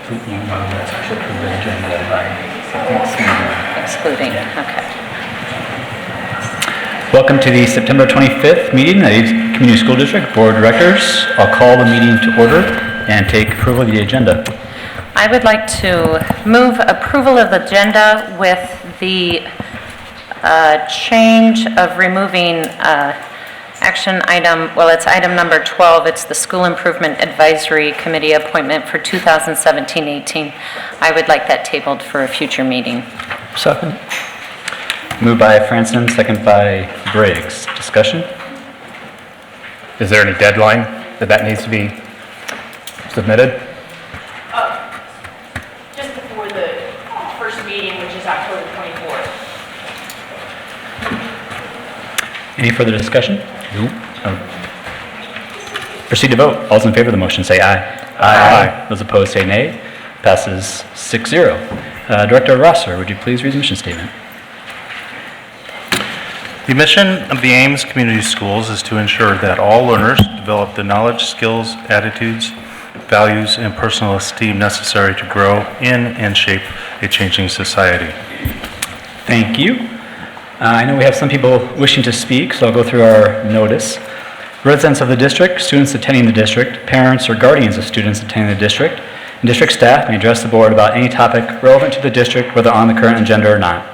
That's actually approved the agenda by Excluding, Yeah. okay. Welcome to the September 25th meeting of the Ames Community School District Board of Directors. I'll call the meeting to order and take approval of the agenda. I would like to move approval of the agenda with the change of removing action item, well, it's item number 12. It's the School Improvement Advisory Committee appointment for 2017-18. I would like that tabled for a future meeting. Second. Moved by Franson, second by Briggs. Discussion? Is there any deadline that needs to be submitted? Just before the first meeting, which is October 24th. Any further discussion? No. Proceed to vote. All those in favor of the motion say aye. Aye. Those opposed say nay. Passes 6-0. Director Rosser, would you please read the mission statement? The mission of the Ames Community Schools is to ensure that all learners develop the knowledge, skills, attitudes, values, and personal esteem necessary to grow in and shape a changing society. Thank you. I know we have some people wishing to speak, so I'll go through our notice. Residents of the district, students attending the district, parents or guardians of students attending the district, and district staff may address the board about any topic relevant to the district, whether on the current agenda or not.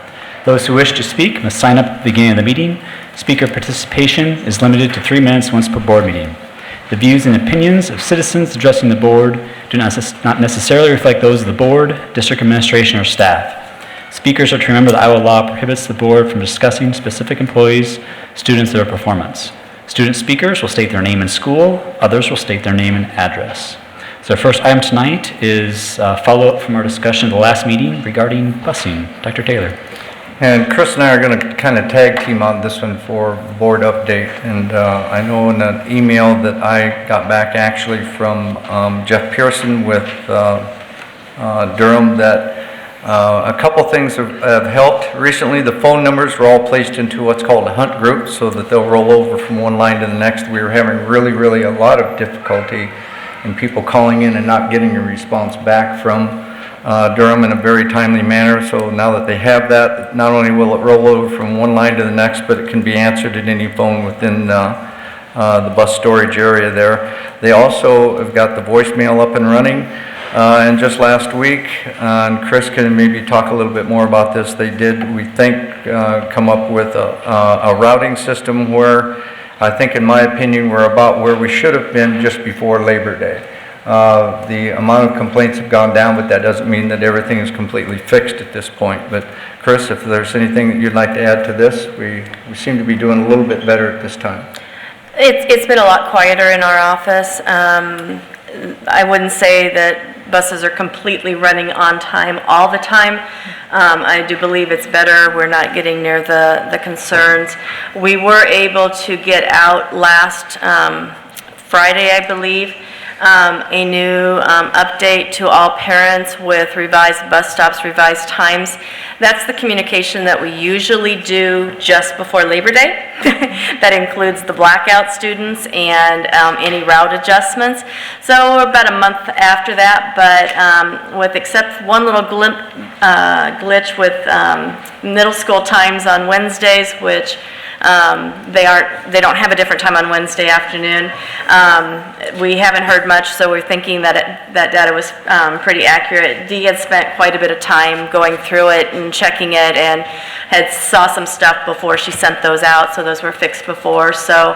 Those who wish to speak must sign up at the beginning of the meeting. Speaker participation is limited to 3 minutes once per board meeting. The views and opinions of citizens addressing the board do not necessarily reflect those of the board, district administration, or staff. Speakers are to remember that Iowa law prohibits the board from discussing specific employees, students, or their performance. Student speakers will state their name and school. Others will state their name and address. So our first item tonight is follow-up from our discussion of the last meeting regarding busing. Dr. Taylor. And Chris and I are going to kind of tag team on this one for board update. And I know in an email that I got back actually from Jeff Pearson with Durham that a couple things have helped. Recently, the phone numbers were all placed into what's called a hunt group so that they'll roll over from one line to the next. We were having really a lot of difficulty in people calling in and not getting a response back from Durham in a very timely manner. So now that they have that, not only will it roll over from one line to the next, but it can be answered at any phone within the bus storage area there. They also have got the voicemail up and running. And just last week, and Chris can maybe talk a little bit more about this, they did, we think, come up with a routing system where I think, in my opinion, we're about where we should have been just before Labor Day. The amount of complaints have gone down, but that doesn't mean that everything is completely fixed at this point. But Chris, if there's anything that you'd like to add to this, we seem to be doing a little bit better at this time. It's been a lot quieter in our office. I wouldn't say that buses are completely running on time all the time. I do believe it's better. We're not getting near the concerns. We were able to get out last Friday, I believe, a new update to all parents with revised bus stops, revised times. That's the communication that we usually do just before Labor Day. That includes the blackout students and any route adjustments. So we're about a month after that, but with except one little glitch with middle school times on Wednesdays, which they don't have a different time on Wednesday afternoon. We haven't heard much, so we're thinking that that data was pretty accurate. Dee had spent quite a bit of time going through it and checking it, and had saw some stuff before she sent those out, so those were fixed before. So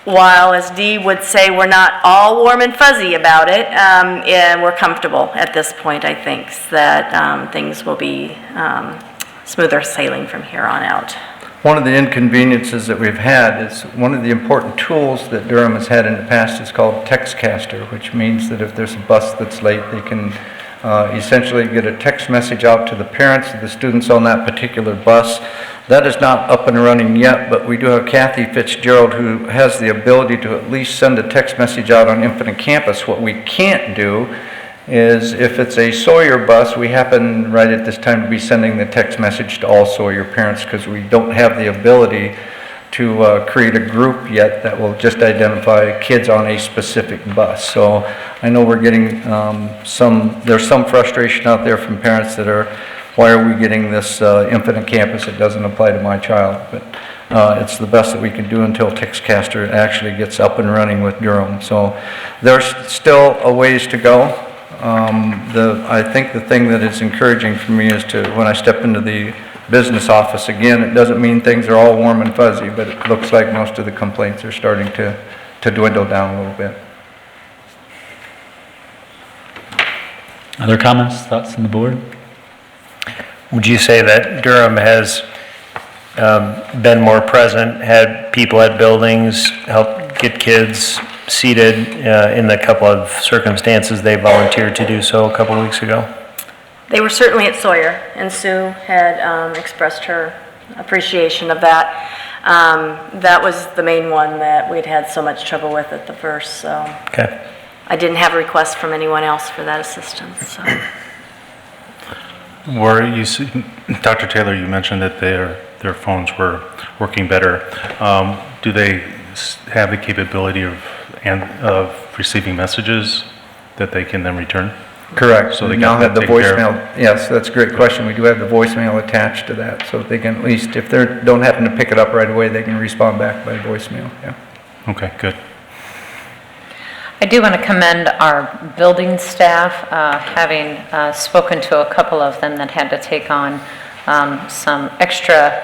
while, as Dee would say, we're not all warm and fuzzy about it, and we're comfortable at this point, I think, that things will be smoother sailing from here on out. One of the inconveniences that we've had is one of the important tools that Durham has had in the past is called TextCaster, which means that if there's a bus that's late, they can essentially get a text message out to the parents of the students on that particular bus. That is not up and running yet, but we do have Kathy Fitzgerald who has the ability to at least send a text message out on Infinite Campus. What we can't do is if it's a Sawyer bus, we happen right at this time to be sending the text message to all Sawyer parents because we don't have the ability to create a group yet that will just identify kids on a specific bus. So I know we're getting there's some frustration out there from parents that are, why are we getting this infinite campus? It doesn't apply to my child. But it's the best that we can do until Textcaster actually gets up and running with Durham. So there's still a ways to go. I think the thing that is encouraging for me is when I step into the business office again, it doesn't mean things are all warm and fuzzy, but it looks like most of the complaints are starting to dwindle down a little bit. Other comments, thoughts on the board? Would you say that Durham has been more present, had people at buildings, helped get kids seated in the couple of circumstances they volunteered to do so a couple of weeks ago? They were certainly at Sawyer, and Sue had expressed her appreciation of that. That was the main one that we'd had so much trouble with at the first, so. Okay. I didn't have a request from anyone else for that assistance, so. Dr. Taylor, you mentioned that their phones were working better. Do they have the capability of receiving messages that they can then return? Correct. So they now got have the that taken care of? voicemail. Yes, that's a great question. We do have the voicemail attached to that, so they can at least, if they don't happen to pick it up right away, they can respond back by voicemail. Yeah. Okay, good. I do want to commend our building staff, having spoken to a couple of them that had to take on some extra,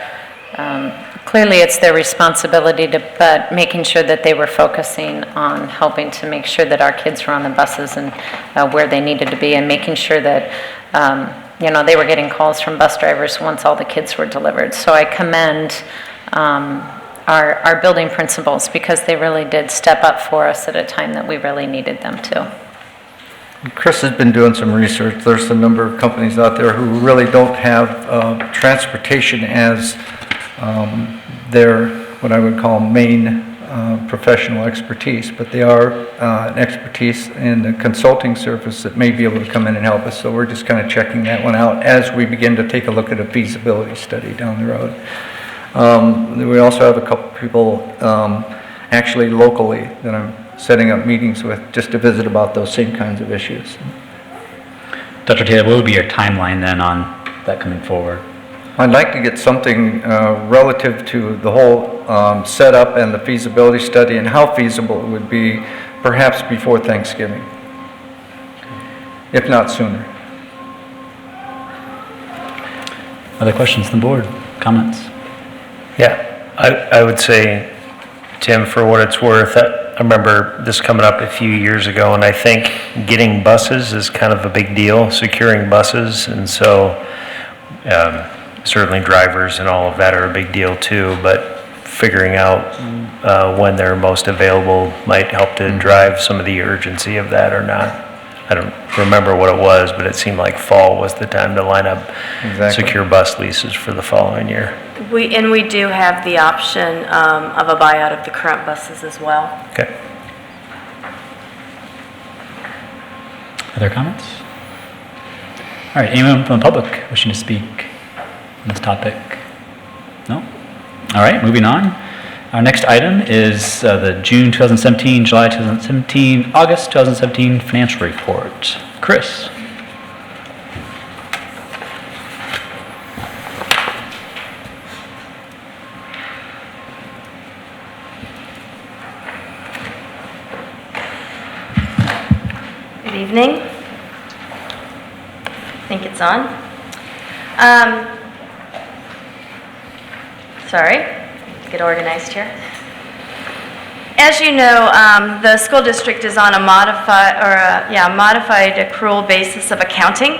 clearly it's their responsibility, but making sure that they were focusing on helping to make sure that our kids were on the buses and where they needed to be, and making sure that, they were getting calls from bus drivers once all the kids were delivered. So I commend our building principals, because they really did step up for us at a time that we really needed them to. Chris has been doing some research. There's a number of companies out there who really don't have transportation as their, what I would call, main professional expertise, but they are an expertise in the consulting service that may be able to come in and help us. So we're just kind of checking that one out as we begin to take a look at a feasibility study down the road. We also have a couple people actually locally that I'm setting up meetings with just to visit about those same kinds of issues. Dr. Taylor, what would be your timeline then on that coming forward? I'd like to get something relative to the whole setup and the feasibility study and how feasible it would be, perhaps before Thanksgiving, if not sooner. Other questions from the board? Comments? Yeah, I would say, Tim, for what it's worth, I remember this coming up a few years ago, and I think getting buses is kind of a big deal, securing buses, and so certainly drivers and all of that are a big deal too, but figuring out when they're most available might help to drive some of the urgency of that or not. I don't remember what it was, but it seemed like fall was the time to line up secure bus leases for the following year. We do have the option of a buyout of the current buses as well. Okay. Other comments? All right, anyone from the public wishing to speak on this topic? No? All right, moving on. Our next item is the June 2017, July 2017, August 2017 financial report. Chris. Good evening. I think it's on. Sorry. Get organized here. As you know, the school district is on a modified accrual basis of accounting,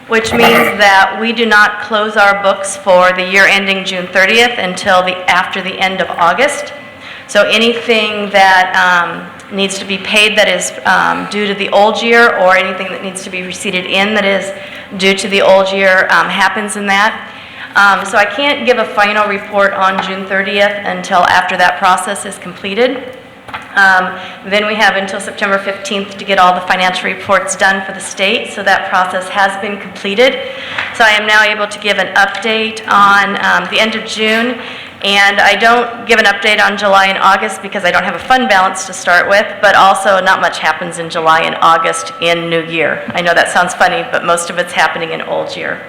which means that we do not close our books for the year ending June 30th until after the end of August. So anything that needs to be paid that is due to the old year, or anything that needs to be receipted in that is due to the old year happens in that. So I can't give a final report on June 30th until after that process is completed. Then we have until September 15th to get all the financial reports done for the state, so that process has been completed. So I am now able to give an update on the end of June And I don't give an update on July and August because I don't have a fund balance to start with, but also not much happens in July and August in New Year. I know that sounds funny, but most of it's happening in Old Year.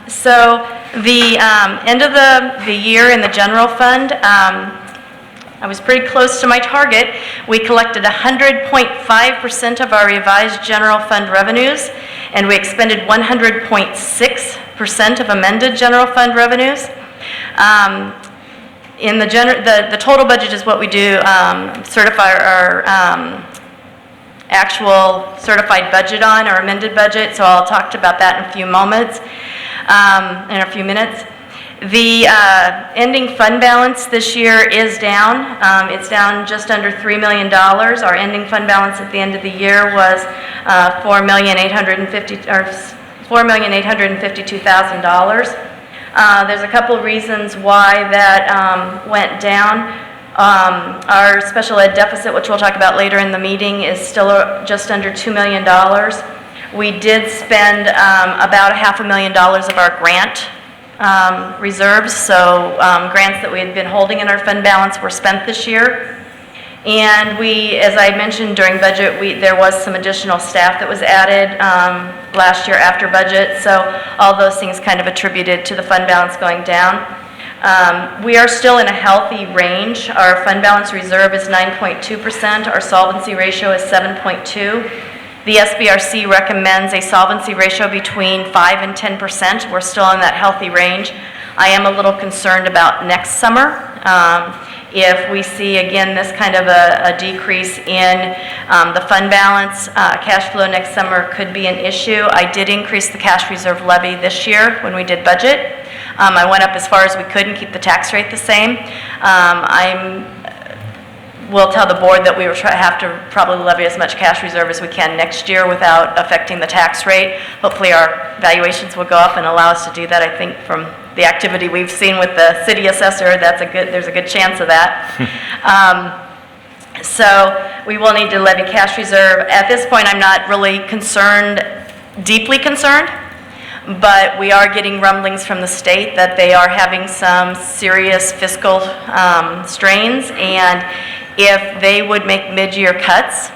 So the end of the year in the general fund, I was pretty close to my target. We collected 100.5% of our revised general fund revenues, and we expended 100.6% of amended general fund revenues. In the total budget is what we do, certify our actual certified budget on, our amended budget, so I'll talk about that in a few moments, in a few minutes. The ending fund balance this year is down. It's down just under $3 million. Our ending fund balance at the end of the year was $4,852,000. There's a couple of reasons why that went down. Our special ed deficit, which we'll talk about later in the meeting, is still just under $2 million. We did spend about $500,000 of our grant reserves, so grants that we had been holding in our fund balance were spent this year. And we, as I mentioned during budget, there was some additional staff that was added last year after budget, so all those things kind of attributed to the fund balance going down. We are still in a healthy range. Our fund balance reserve is 9.2%. Our solvency ratio is 7.2. The SBRC recommends a solvency ratio between 5 and 10%. We're still in that healthy range. I am a little concerned about next summer. If we see, again, this kind of a decrease in the fund balance, cash flow next summer could be an issue. I did increase the cash reserve levy this year when we did budget. I went up as far as we could and keep the tax rate the same. We'll tell the board that we will have to probably levy as much cash reserve as we can next year without affecting the tax rate. Hopefully our valuations will go up and allow us to do that. I think from the activity we've seen with the city assessor, there's a good chance of that. So we will need to levy cash reserve. At this point, I'm not really deeply concerned, but we are getting rumblings from the state that they are having some serious fiscal strains, and if they would make mid-year cuts,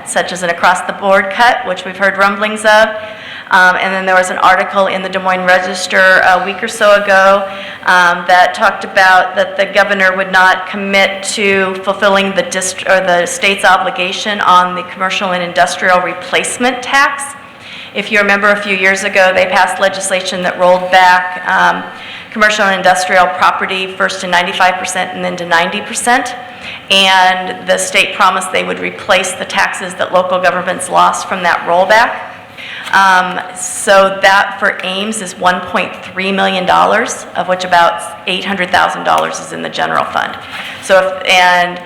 such as an across-the-board cut, which we've heard rumblings of, and then there was an article in the Des Moines Register a week or so ago that talked about that the governor would not commit to fulfilling the state's obligation on the commercial and industrial replacement tax. If you remember, a few years ago, they passed legislation that rolled back commercial and industrial property first to 95% and then to 90%. And the state promised they would replace the taxes that local governments lost from that rollback. So that for Ames is $1.3 million, of which about $800,000 is in the general fund. So and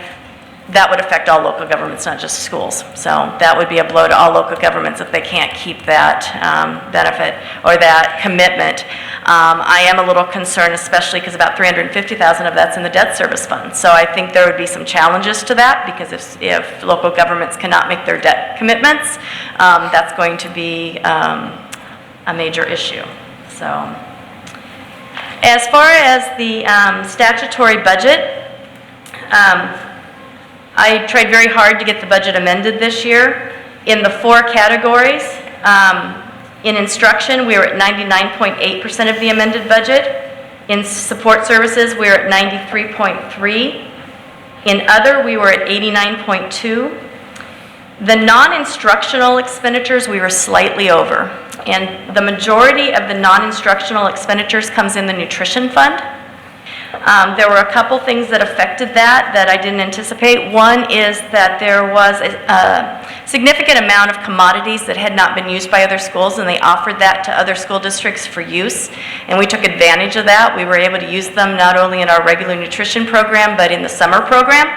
that would affect all local governments, not just schools. So that would be a blow to all local governments if they can't keep that benefit or that commitment. I am a little concerned, especially because about $350,000 of that's in the debt service fund. So I think there would be some challenges to that, because if local governments cannot make their debt commitments, that's going to be a major issue. So as far as the statutory budget, I tried very hard to get the budget amended this year. In the 4 categories, in instruction, we were at 99.8% of the amended budget. In support services, we were at 93.3%. In other, we were at 89.2%. The non-instructional expenditures, we were slightly over. And the majority of the non-instructional expenditures comes in the nutrition fund. There were a couple things that affected that I didn't anticipate. One is that there was a significant amount of commodities that had not been used by other schools, and they offered that to other school districts for use, and we took advantage of that. We were able to use them not only in our regular nutrition program, but in the summer program.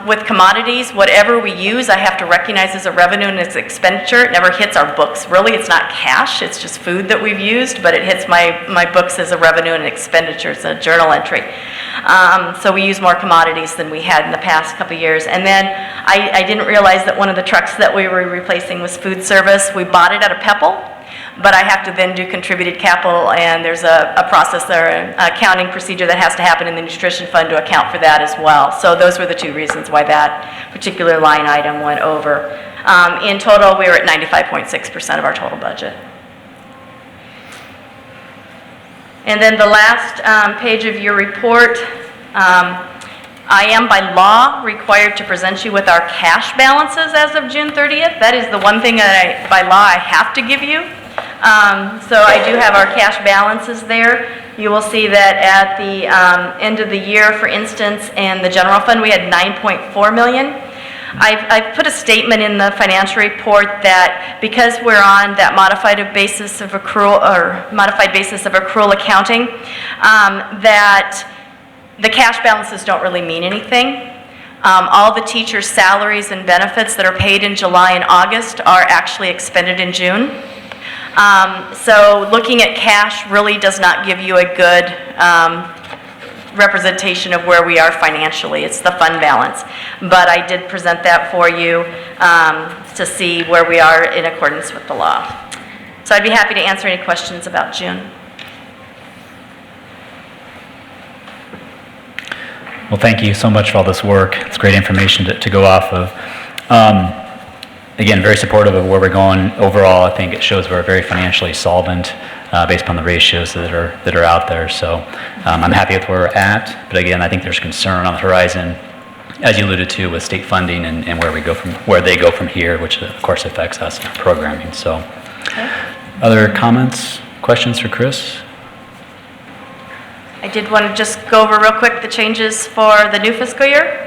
With commodities, whatever we use, I have to recognize as a revenue and as expenditure. It never hits our books. Really, it's not cash, it's just food that we've used, but it hits my books as a revenue and expenditure. It's a journal entry. So we use more commodities than we had in the past couple years. And then I didn't realize that one of the trucks that we were replacing was food service. We bought it at a Pepple. But I have to then do contributed capital, and there's a process there, an accounting procedure that has to happen in the nutrition fund to account for that as well. So those were the two reasons why that particular line item went over. In total, we were at 95.6% of our total budget. And then the last page of your report, I am by law required to present you with our cash balances as of June 30th. That is the one thing that by law I have to give you. So I do have our cash balances there. You will see that at the end of the year, for instance, in the general fund, we had $9.4 million. I've put a statement in the financial report that because we're on that modified basis of accrual accounting, that the cash balances don't really mean anything. All the teachers' salaries and benefits that are paid in July and August are actually expended in June. So looking at cash really does not give you a good representation of where we are financially. It's the fund balance. But I did present that for you to see where we are in accordance with the law. So I'd be happy to answer any questions about June. Well, thank you so much for all this work. It's great information to go off of. Again, very supportive of where we're going overall. I think it shows we're very financially solvent based upon the ratios that are out there. So I'm happy with where we're at. But again, I think there's concern on the horizon, as you alluded to, with state funding and where they go from here, which of course affects us in our programming. So, other comments, questions for Chris? I did want to just go over real quick the changes for the new fiscal year.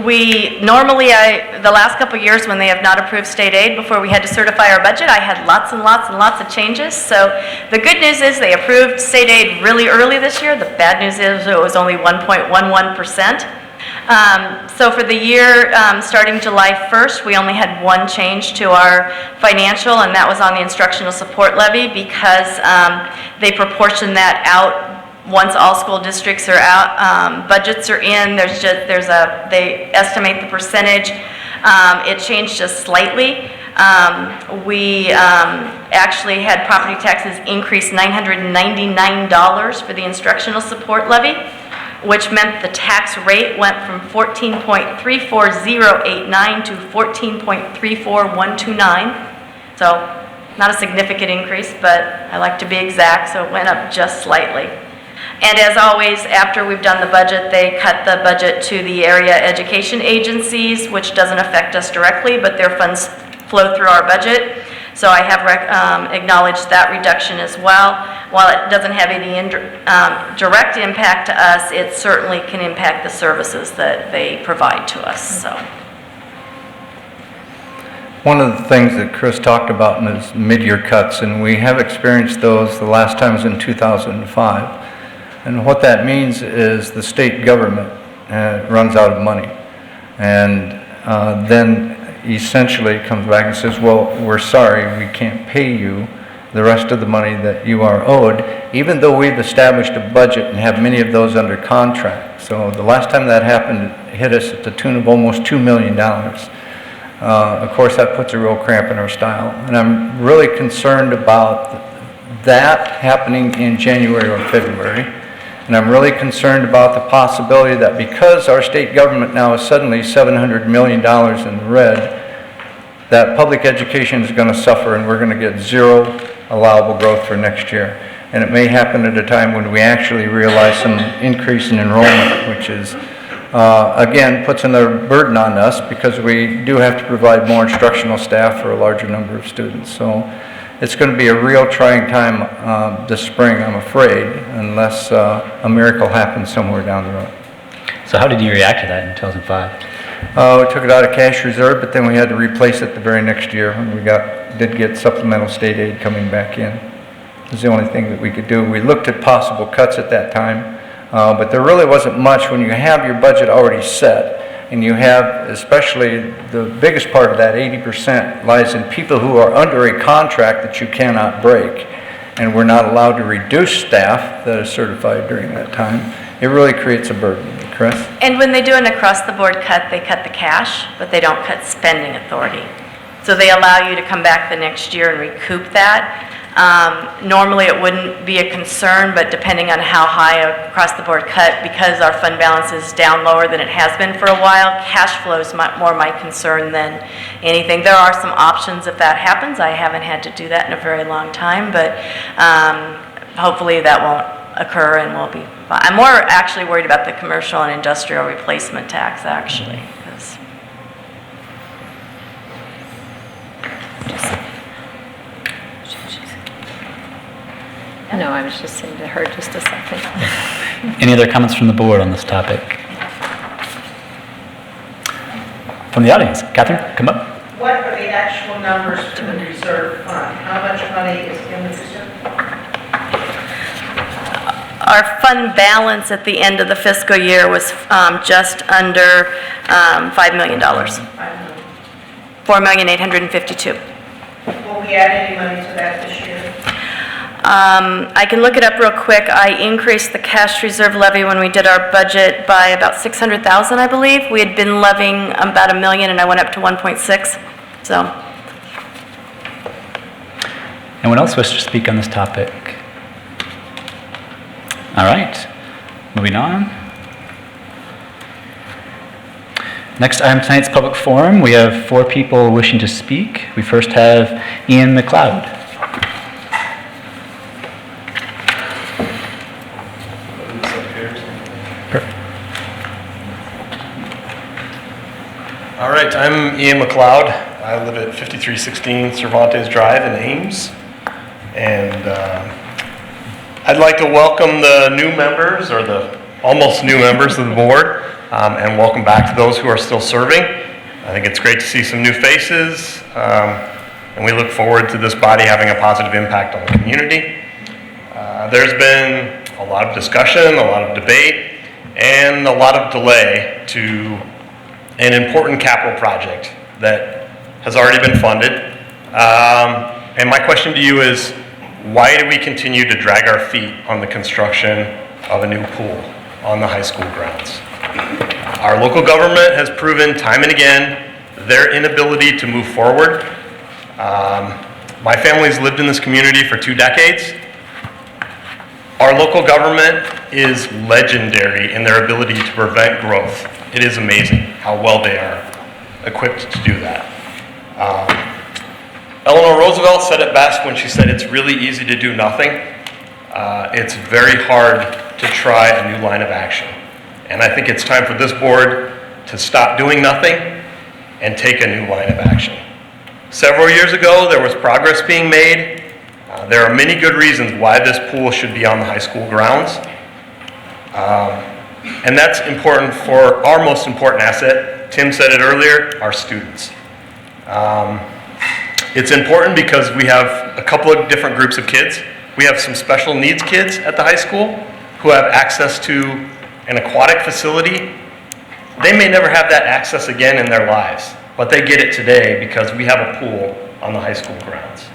We normally, the last couple of years when they have not approved state aid, before we had to certify our budget, I had lots and lots and lots of changes. So the good news is they approved state aid really early this year. The bad news is it was only 1.11%. So for the year starting July 1st, we only had one change to our financial, and that was on the instructional support levy because they proportion that out. Once all school districts are out, budgets are in, they estimate the percentage. It changed just slightly. We actually had property taxes increase $999 for the instructional support levy, which meant the tax rate went from 14.34089 to 14.34129. So not a significant increase, but I like to be exact, so it went up just slightly. And as always, after we've done the budget, they cut the budget to the area education agencies, which doesn't affect us directly, but their funds flow through our budget. So I have acknowledged that reduction as well. While it doesn't have any direct impact to us, it certainly can impact the services that they provide to us. So. One of the things that Chris talked about is mid-year cuts, and we have experienced those. The last time was in 2005. And what that means is the state government runs out of money. And then essentially comes back and says, well, we're sorry, we can't pay you the rest of the money that you are owed, even though we've established a budget and have many of those under contract. So the last time that happened, it hit us at the tune of almost $2 million. Of course, that puts a real cramp in our style. And I'm really concerned about that happening in January or February. And I'm really concerned about the possibility that because our state government now is suddenly $700 million in the red, that public education is going to suffer and we're going to get zero allowable growth for next year. And it may happen at a time when we actually realize some increase in enrollment, which is, again, puts another burden on us because we do have to provide more instructional staff for a larger number of students. So it's going to be a real trying time this spring, I'm afraid, unless a miracle happens somewhere down the road. So how did you react to that in 2005? We took it out of cash reserve, but then we had to replace it the very next year when we did get supplemental state aid coming back in. It was the only thing that we could do. We looked at possible cuts at that time, but there really wasn't much when you have your budget already set. And you have, especially the biggest part of that, 80% lies in people who are under a contract that you cannot break. And we're not allowed to reduce staff that is certified during that time. It really creates a burden. Chris? And when they do an across-the-board cut, they cut the cash, but they don't cut spending authority. So So they allow you to come back the next year and recoup that. Normally, it wouldn't be a concern, but depending on how high a across-the-board cut, because our fund balance is down lower than it has been for a while, cash flow is more my concern than anything. There are some options if that happens. I haven't had to do that in a very long time, but hopefully that won't occur and we'll be fine. I'm more actually worried about the commercial and industrial replacement tax, actually, 'cause No, I was just saying to her just a second. Any other comments from the board on this topic? From the audience, Catherine, come up. What are the actual numbers for the reserve fund? How much money is in the reserve? our fund balance at the end of the fiscal year was just under $5 million. $4,852,000. Will we add any money to that this year? I can look it up real quick. I increased the cash reserve levy when we did our budget by about $600,000, I believe. We had been levying about $1 million, and I went up to 1.6. So. Anyone else wish to speak on this topic? All right, moving on. Next item tonight's public forum. We have 4 people wishing to speak. We first have Ian McLeod. All right, I'm Ian McLeod. I live at 5316 Cervantes Drive in Ames. And I'd like to welcome the new members, or the almost new members of the board, and welcome back to those who are still serving. I think it's great to see some new faces, and we look forward to this body having a positive impact on the community. There's been a lot of discussion, a lot of debate, and a lot of delay to an important capital project that has already been funded. And my question to you is, why do we continue to drag our feet on the construction of a new pool on the high school grounds? Our local government has proven time and again their inability to move forward. My family's lived in this community for 2 decades. Our local government is legendary in their ability to prevent growth. It is amazing how well they are equipped to do that. Eleanor Roosevelt said it best when she said it's really easy to do nothing. It's very hard to try a new line of action. And I think it's time for this board to stop doing nothing and take a new line of action. Several years ago, there was progress being made. There are many good reasons why this pool should be on the high school grounds. And that's important for our most important asset. Tim said it earlier, our students. It's important because we have a couple of different groups of kids. We have some special needs kids at the high school who have access to an aquatic facility. They may never have that access again in their lives, but they get it today because we have a pool on the high school grounds.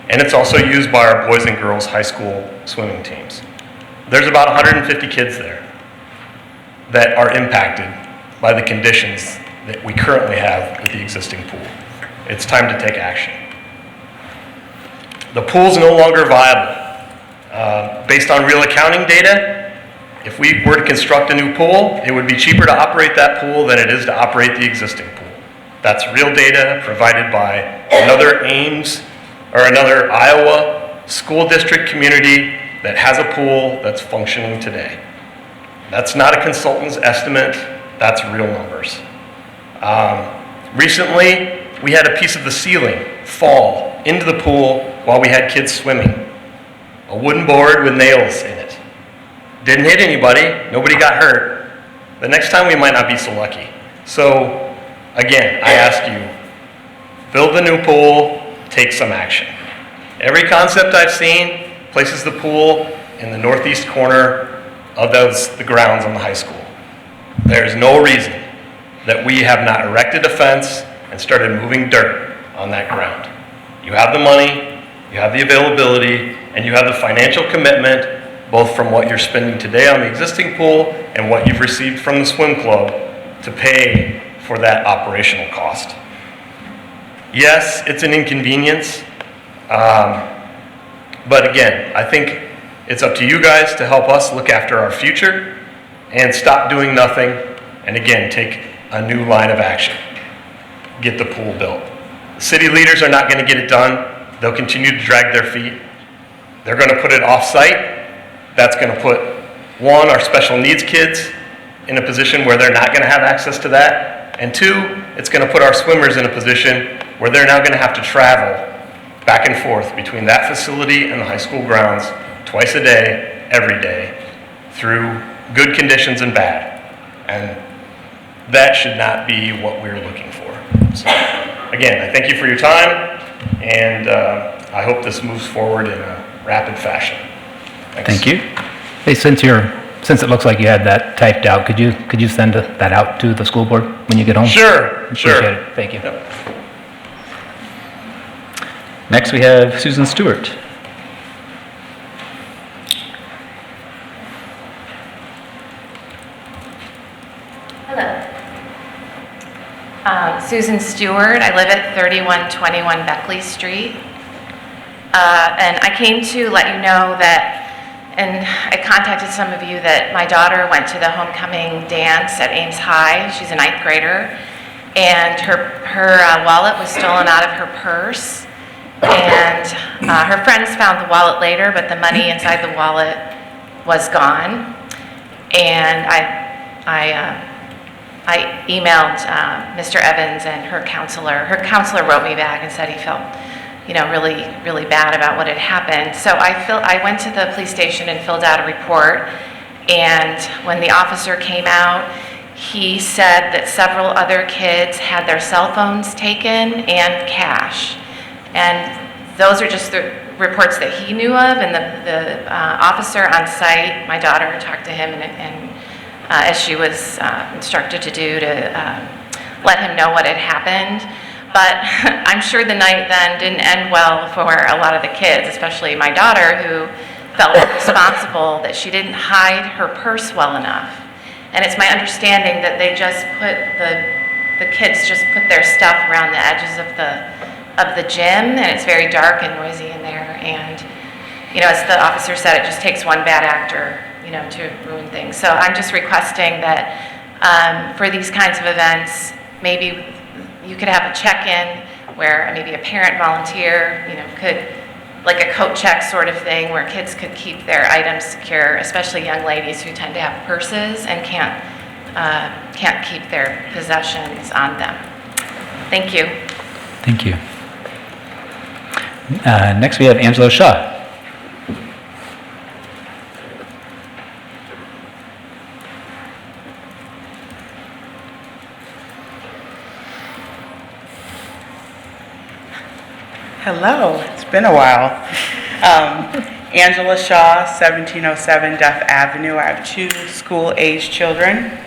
And it's also used by our boys and girls high school swimming teams. There's about 150 kids there that are impacted by the conditions that we currently have with the existing pool. It's time to take action. The pool's no longer viable. Based on real accounting data, if we were to construct a new pool, it would be cheaper to operate that pool than it is to operate the existing pool. That's real data provided by another Ames or another Iowa school district community that has a pool that's functioning today. That's not a consultant's estimate, that's real numbers. Recently, we had a piece of the ceiling fall into the pool while we had kids swimming. A wooden board with nails in it. Didn't hit anybody, nobody got hurt. The next time we might not be so lucky. So, again, I ask you, build the new pool, take some action. Every concept I've seen places the pool in the northeast corner of the grounds on the high school. There's no reason that we have not erected a fence and started moving dirt on that ground. You have the money, you have the availability, and you have the financial commitment, both from what you're spending today on the existing pool and what you've received from the swim club, to pay for that operational cost. Yes, it's an inconvenience. But again, I think it's up to you guys to help us look after our future and stop doing nothing, and again, take a new line of action. Get the pool built. The city leaders are not going to get it done. They'll continue to drag their feet. They're going to put it off-site. That's going to put, one, our special needs kids in a position where they're not going to have access to that, and two, it's going to put our swimmers in a position where they're now going to have to travel back and forth between that facility and the high school grounds twice a day, every day, through good conditions and bad. And that should not be what we're looking for. So, again, I thank you for your time, and I hope this moves forward in a rapid fashion. Thanks. Thank you. Hey, since it looks like you had that typed out, could you send that out to the school board when you get home? Sure. Appreciate it. Thank you. Yep. Next, we have Susan Stewart. Hello. Susan Stewart. I live at 3121 Beckley Street. And I came to let you know that, and I contacted some of you, that my daughter went to the homecoming dance at Ames High. She's a 9th grader. And her wallet was stolen out of her purse. And her friends found the wallet later, but the money inside the wallet was gone. And I emailed Mr. Evans and her counselor. Her counselor wrote me back and said he felt, really, really bad about what had happened. So I went to the police station and filled out a report. And when the officer came out, he said that several other kids had their cell phones taken and cash. And those are just the reports that he knew of. And the officer on site, my daughter talked to him and as she was instructed to do, to let him know what had happened. But I'm sure the night then didn't end well for a lot of the kids, especially my daughter, who felt responsible that she didn't hide her purse well enough. And it's my understanding that they just the kids just put their stuff around the edges of the gym, and it's very dark and noisy in there. And, as the officer said, it just takes one bad actor to ruin things. So I'm just requesting that for these kinds of events, maybe you could have a check-in where maybe a parent volunteer, could, like a coat check sort of thing, where kids could keep their items secure, especially young ladies who tend to have purses and can't keep their possessions on them. Thank you. Thank you. Next, we have Angela Shaw. Hello, it's been a while. Angela Shaw, 1707 Duff Avenue. I have 2 school-age children.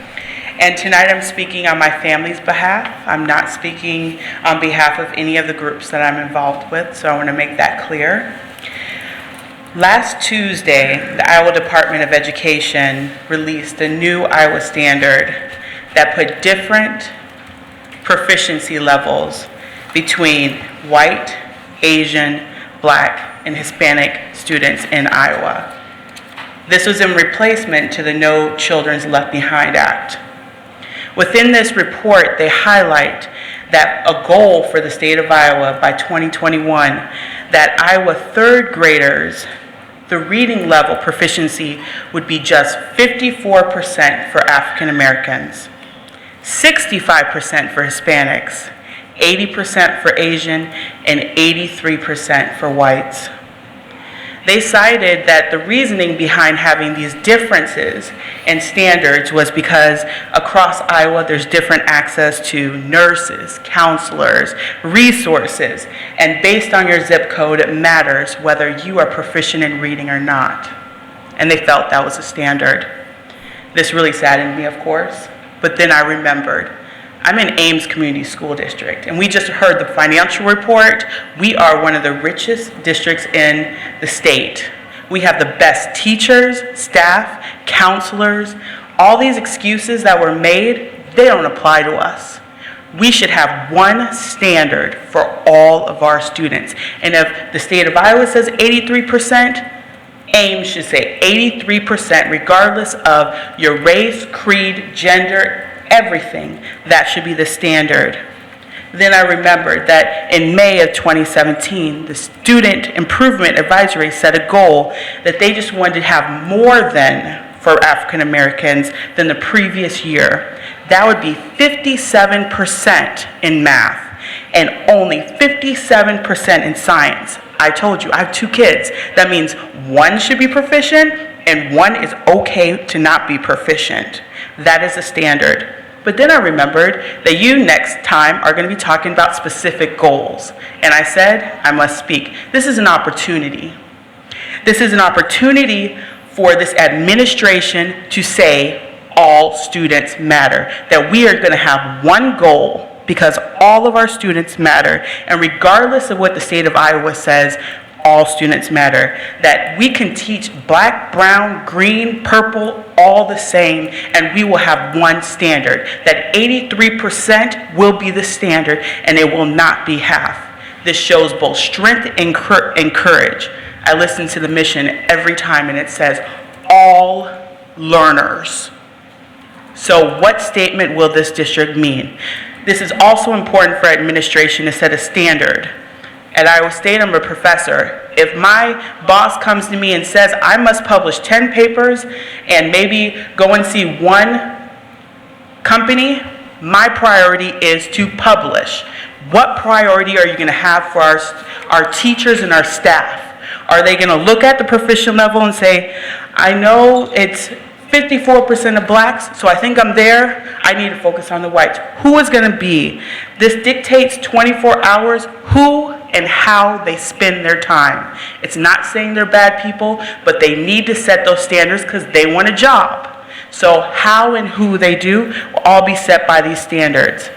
And tonight I'm speaking on my family's behalf. I'm not speaking on behalf of any of the groups that I'm involved with, so I want to make that clear. Last Tuesday, the Iowa Department of Education released a new Iowa standard that put different proficiency levels between white, Asian, Black, and Hispanic students in Iowa. This was in replacement to the No Children Left Behind Act. Within this report, they highlight that a goal for the state of Iowa by 2021, that Iowa 3rd graders, the reading level proficiency would be just 54% for African Americans, 65% for Hispanics, 80% for Asian, and 83% for whites. They cited that the reasoning behind having these differences in standards was because across Iowa there's different access to nurses, counselors, resources, and based on your zip code it matters whether you are proficient in reading or not. And they felt that was a standard. This really saddened me, of course, but then I remembered I'm in Ames Community School District, and we just heard the financial report. We are one of the richest districts in the state. We have the best teachers, staff, counselors. All these excuses that were made, they don't apply to us. We should have one standard for all of our students. And if the state of Iowa says 83%, Ames should say 83%, regardless of your race, creed, gender, everything. That should be the standard. Then I remembered that in May of 2017, the Student Improvement Advisory set a goal that they just wanted to have more than for African Americans than the previous year. That would be 57% in math and only 57% in science. I told you, I have 2 kids. That means one should be proficient and one is okay to not be proficient. That is the standard. But then I remembered that you next time are going to be talking about specific goals. And I said, I must speak. This is an opportunity. This is an opportunity for this administration to say all students matter. That we are going to have one goal because all of our students matter. And regardless of what the state of Iowa says, all students matter. That we can teach black, brown, green, purple, all the same, and we will have one standard. That 83% will be the standard, and it will not be half. This shows both strength and courage. I listen to the mission every time, and it says, all learners. So what statement will this district mean? This is also important for administration to set a standard. At Iowa State, I'm a professor. If my boss comes to me and says I must publish 10 papers and maybe go and see one company, my priority is to publish. What priority are you going to have for our teachers and our staff? Are they going to look at the proficient level and say, I know it's 54% of blacks, so I think I'm there. I need to focus on the whites. Who is going to be? This dictates 24 hours who and how they spend their time. It's not saying they're bad people, but they need to set those standards because they want a job. So how and who they do will all be set by these standards.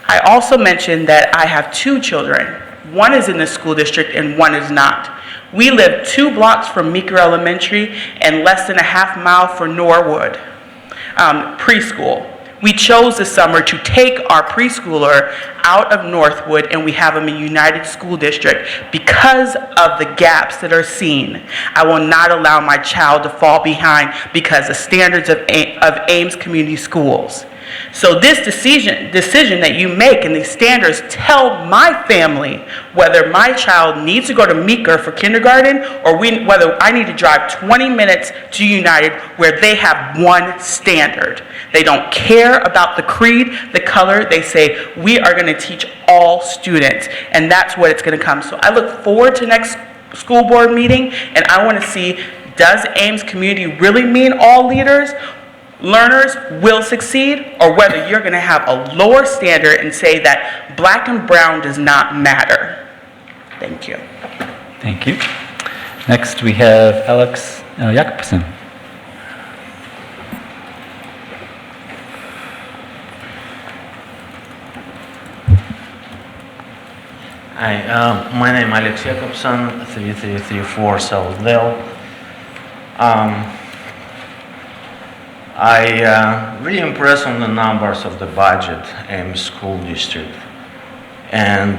I also mentioned that I have 2 children. One is in the school district and one is not. We live 2 blocks from Meeker Elementary and less than a half mile from Norwood preschool. We chose this summer to take our preschooler out of Northwood and we have him in United School District because of the gaps that are seen. I will not allow my child to fall behind because the standards of Ames Community Schools. So this decision that you make and these standards tell my family whether my child needs to go to Meeker for kindergarten or whether I need to drive 20 minutes to United where they have one standard. They don't care about the creed, the color. They say, we are going to teach all students. And that's what it's going to come. So I look forward to next school board meeting and I want to see, does Ames Community really mean all learners will succeed, or whether you're going to have a lower standard and say that black and brown does not matter. Thank you. Thank you. Next, we have Alex Jakobsen. Hi, my name is Alex Jakobsen, 3334 Southdale. I really impressed on the numbers of the budget Ames School District, and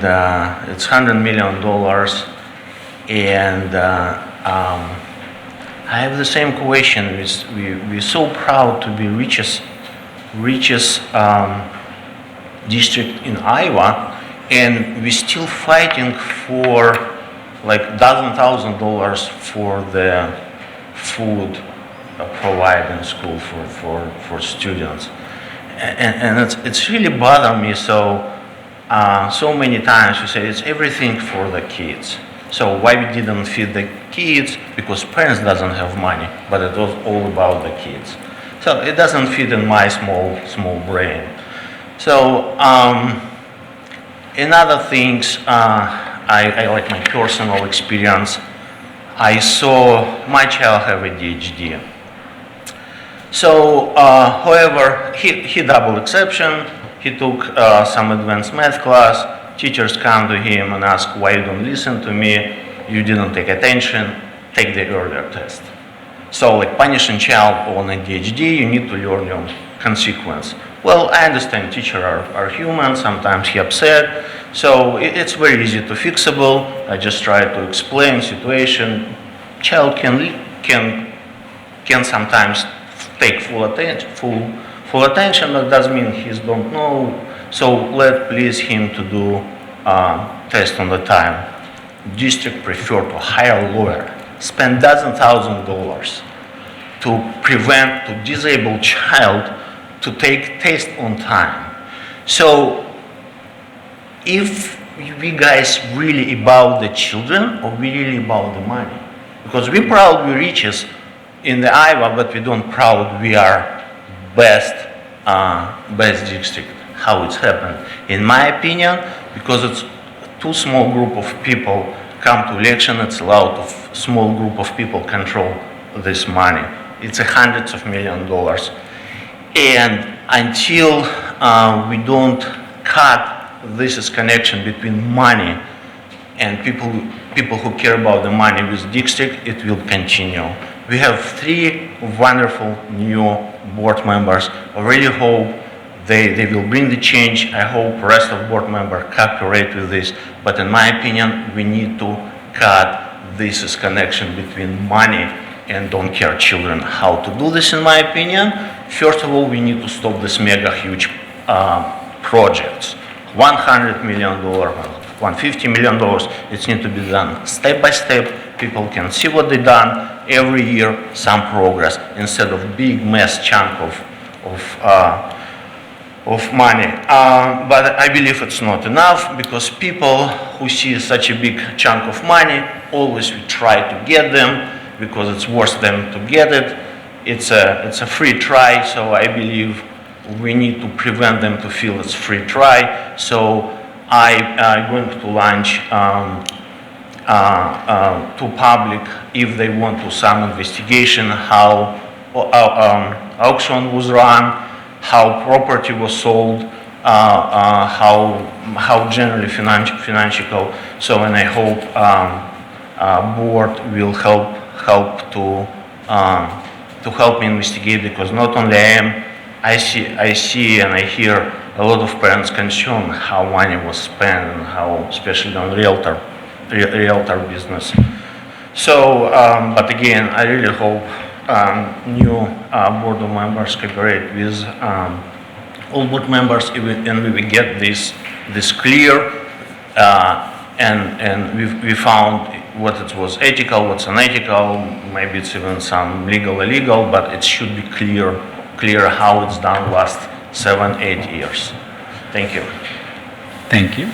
it's $100 million. And I have the same question. We're so proud to be richest district in Iowa, and we're still fighting for like $1,000 for the food provided in school for students, and it's really bothered me. So many times we say it's everything for the kids. So why we didn't feed the kids? Because parents doesn't have money, but it was all about the kids. So it doesn't fit in my small brain. So in other things, I like my personal experience. I saw my child have ADHD. So, however, he double exception. He took some advanced math class. Teachers come to him and ask, why you don't listen to me? You didn't take attention. Take the earlier test. So, like punishing child on ADHD, you need to learn your consequence. Well, I understand teachers are human, sometimes he upset, so it's very easy to fixable. I just try to explain situation. Child can sometimes take full attention, but doesn't mean he don't know. So let please him to do test on the time. District prefer to hire a lawyer, spend $1,000 to prevent to disable child to take test on time. So if we guys really about the children or we really about the money? Because we proud we riches in the Iowa, but we don't proud we are best district. How it's happened? In my opinion, because it's too small group of people come to election, it's allowed of small group of people control this money. It's hundreds of $millions. And until we don't cut this connection between money and people who care about the money with district, it will continue. We have 3 wonderful new board members. I really hope they will bring the change. I hope the rest of board members cooperate with this. But in my opinion, we need to cut this connection between money and don't care children. How to do this, in my opinion? First of all, we need to stop this mega huge projects. $100 million, $150 million, it needs to be done step by step. People can see what they done every year, some progress, instead of big mess chunk of money. But I believe it's not enough, because people who see such a big chunk of money always will try to get them, because it's worth them to get it. It's a free try, so I believe we need to prevent them to feel it's free try. So I'm going to launch to public, if they want to some investigation, how auction was run, how property was sold, how generally financial. So, and I hope board will help to help me investigate, because not only I see and I hear a lot of parents concerned how money was spent, and how, especially on realtor business. So, but again, I really hope new board of members cooperate with all board members, and we will get this clear, and we found what it was ethical, what's unethical, maybe it's even some legal, illegal, but it should be clear how it's done last 7-8 years. Thank you. Thank you.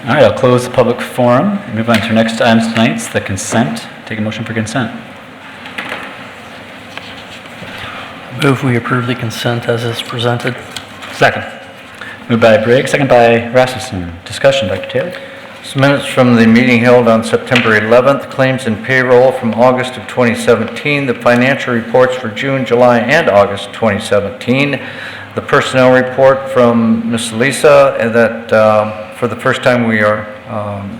All right, I'll close the public forum. Move on to our next items tonight, the consent. Take a motion for consent. Move we approve the consent as is presented. Second. Moved by Briggs, second by Rasmussen. Discussion, Dr. Taylor. Some minutes from the meeting held on September 11th, claims and payroll from August of 2017, the financial reports for June, July, and August 2017, the personnel report from Ms. Lisa, and that for the first time we are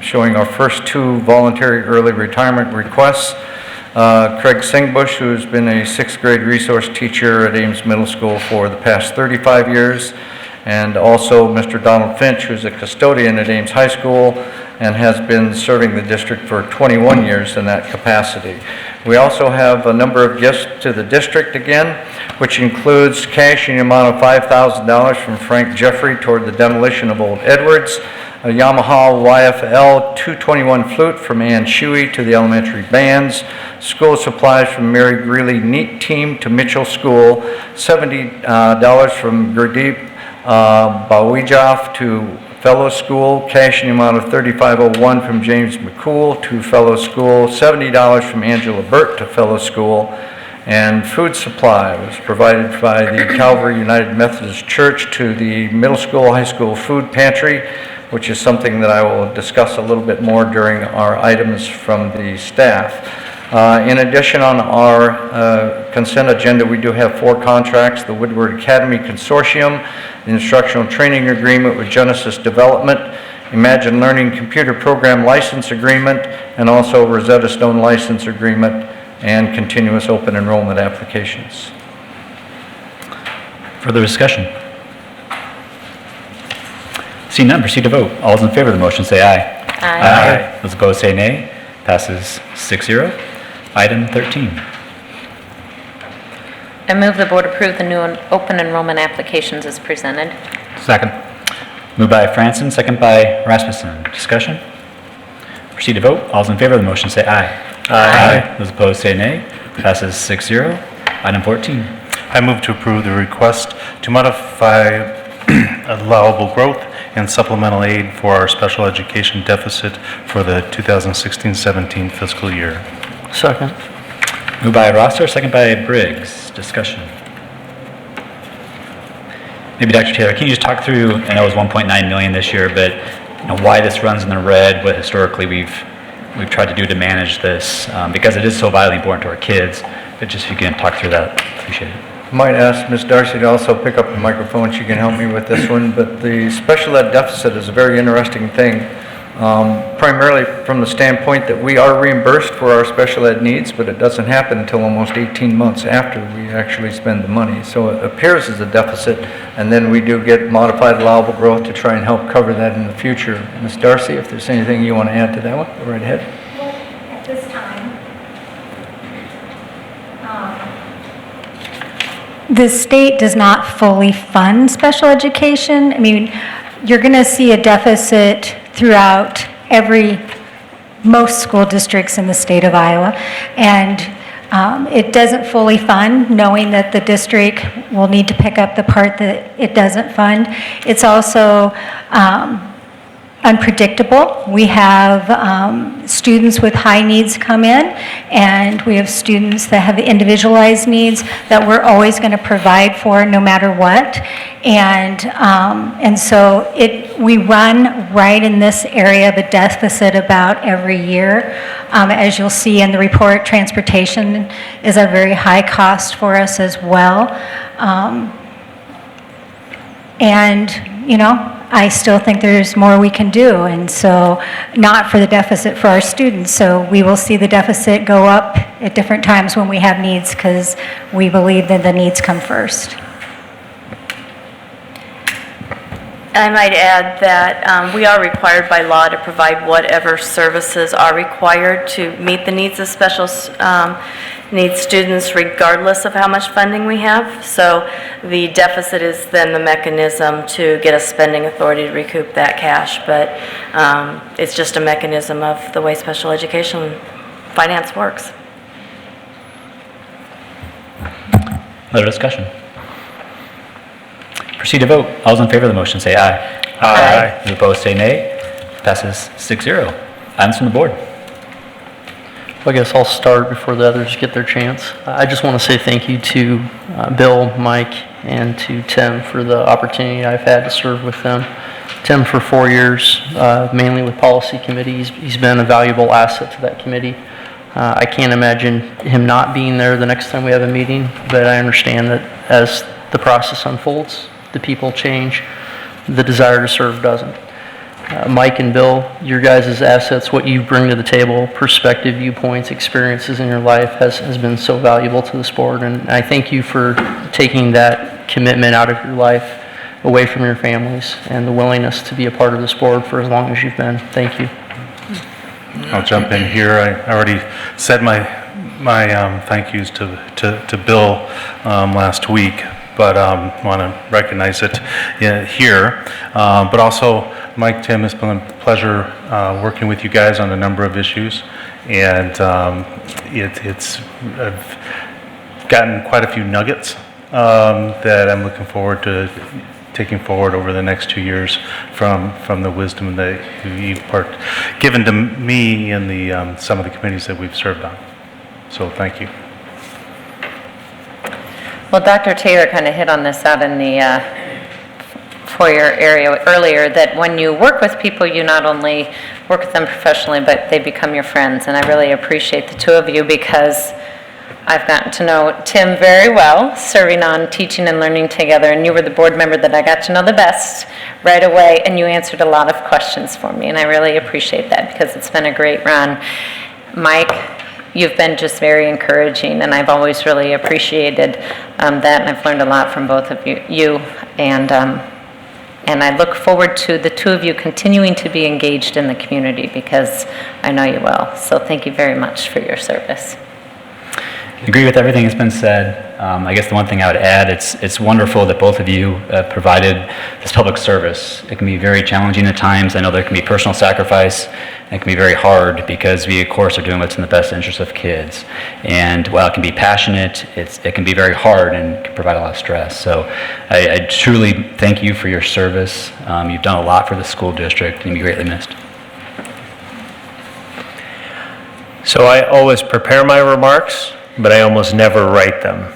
showing our first 2 voluntary early retirement requests. Craig Singbush, who's been a 6th grade resource teacher at Ames Middle School for the past 35 years, and also Mr. Donald Finch, who's a custodian at Ames High School and has been serving the district for 21 years in that capacity. We also have a number of gifts to the district again, which includes cash in the amount of $5,000 from Frank Jeffrey toward the demolition of Old Edwards, a Yamaha YFL 221 flute from Ann Shuey to the elementary bands, school supplies from Mary Greeley Neat Team to Mitchell School, $70 from Gurdeep Bawijaf to Fellow School, cash in the amount of $35.01 from James McCool to Fellow School, $70 from Angela Burt to Fellow School, and food supply was provided by the Calvary United Methodist Church to the middle school, high school food pantry, which is something that I will discuss a little bit more during our items from the staff. In addition, on our consent agenda, we do have 4 contracts: the Woodward Academy Consortium, the Instructional Training Agreement with Genesis Development, Imagine Learning Computer Program License Agreement, and also Rosetta Stone License Agreement and Continuous Open Enrollment Applications. Further discussion? Seeing none, proceed to vote. All those in favor of the motion say aye. Aye. Those opposed say nay. Passes 6-0. Item 13. I move the board approve the new open enrollment applications as presented. Second. Moved by Franson, second by Rasmussen. Discussion? Proceed to vote. All those in favor of the motion say aye. Aye. Those opposed say nay. Passes 6-0. Item 14. I move to approve the request to modify allowable growth and supplemental aid for our special education deficit for the 2016-17 fiscal year. Second. Moved by Rosser, second by Briggs. Discussion. Maybe Dr. Taylor, can you just talk through, I know it was 1.9 million this year, but why this runs in the red, what historically we've tried to do to manage this, because it is so vitally important to our kids, but just if you can talk through that, appreciate it. Might ask Ms. Darcy to also pick up the microphone. She can help me with this one, but the special ed deficit is a very interesting thing, primarily from the standpoint that we are reimbursed for our special ed needs, but it doesn't happen until almost 18 months after we actually spend the money. So it appears as a deficit, and then we do get modified allowable growth to try and help cover that in the future. Ms. Darcy, if there's anything you want to add to that one, go right ahead. Well, at this time, the state does not fully fund special education. I mean, you're going to see a deficit throughout most school districts in the state of Iowa, and it doesn't fully fund, knowing that the district will need to pick up the part that it doesn't fund. It's also unpredictable. We have students with high needs come in, and we have students that have individualized needs that we're always going to provide for no matter what. And so we run right in this area of a deficit about every year. As you'll see in the report, transportation is a very high cost for us as well. I still think there's more we can do, and so not for the deficit for our students. So we will see the deficit go up at different times when we have needs, because we believe that the needs come first. I might add that we are required by law to provide whatever services are required to meet the needs of special needs students regardless of how much funding we have. So the deficit is then the mechanism to get a spending authority to recoup that cash. But it's just a mechanism of the way special education finance works. Other discussion? Proceed to vote. All those in favor of the motion say aye. Aye. Those opposed say nay. Passes 6-0. Items from the board. I guess I'll start before the others get their chance. I just want to say thank you to Bill, Mike, and to Tim for the opportunity I've had to serve with them. Tim for 4 years, mainly with policy committees. He's been a valuable asset to that committee. I can't imagine him not being there the next time we have a meeting, but I understand that as the process unfolds, the people change, the desire to serve doesn't. Mike and Bill, your guys' assets, what you bring to the table, perspective, viewpoints, experiences in your life has been so valuable to this board, and I thank you for taking that commitment out of your life away from your families and the willingness to be a part of this board for as long as you've been. Thank you. I'll jump in here. I already said my thank yous to Bill last week, but want to recognize it here. But also, Mike, Tim, it's been a pleasure working with you guys on a number of issues, and I've gotten quite a few nuggets that I'm looking forward to taking forward over the next 2 years from the wisdom that you've given to me in the some of the committees that we've served on. So thank you. Well, Dr. Taylor kind of hit on this out in the foyer area earlier, that when you work with people, you not only work with them professionally, but they become your friends. And I really appreciate the two of you, because I've gotten to know Tim very well, serving on teaching and learning together, and you were the board member that I got to know the best right away, and you answered a lot of questions for me, and I really appreciate that, because it's been a great run. Mike, you've been just very encouraging, and I've always really appreciated that, and I've learned a lot from both of you. And And I look forward to the two of you continuing to be engaged in the community because I know you will. So thank you very much for your service. I agree with everything that's been said. I guess the one thing I would add, it's wonderful that both of you provided this public service. It can be very challenging at times. I know there can be personal sacrifice. And it can be very hard because we, of course, are doing what's in the best interest of kids. And while it can be passionate, it can be very hard and can provide a lot of stress. So I truly thank you for your service. You've done a lot for the school district and you'll be greatly missed. So I always prepare my remarks, but I almost never write them.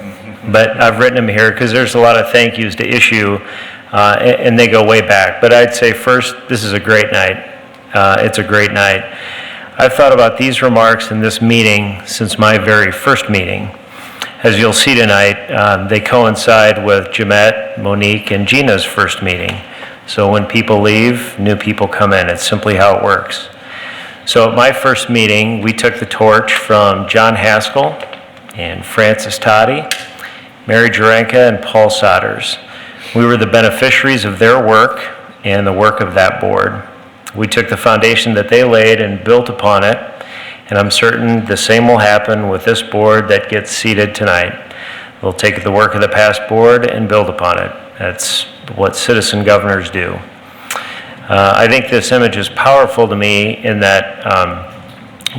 But I've written them here because there's a lot of thank yous to issue, and they go way back. But I'd say first, this is a great night. It's a great night. I've thought about these remarks in this meeting since my very first meeting. As you'll see tonight, they coincide with Jamette, Monique, and Gina's first meeting. So when people leave, new people come in. It's simply how it works. So at my first meeting, we took the torch from John Haskell and Francis Toddy, Mary Jurenka, and Paul Sodders. We were the beneficiaries of their work and the work of that board. We took the foundation that they laid and built upon it, and I'm certain the same will happen with this board that gets seated tonight. We'll take the work of the past board and build upon it. That's what citizen governors do. I think this image is powerful to me in that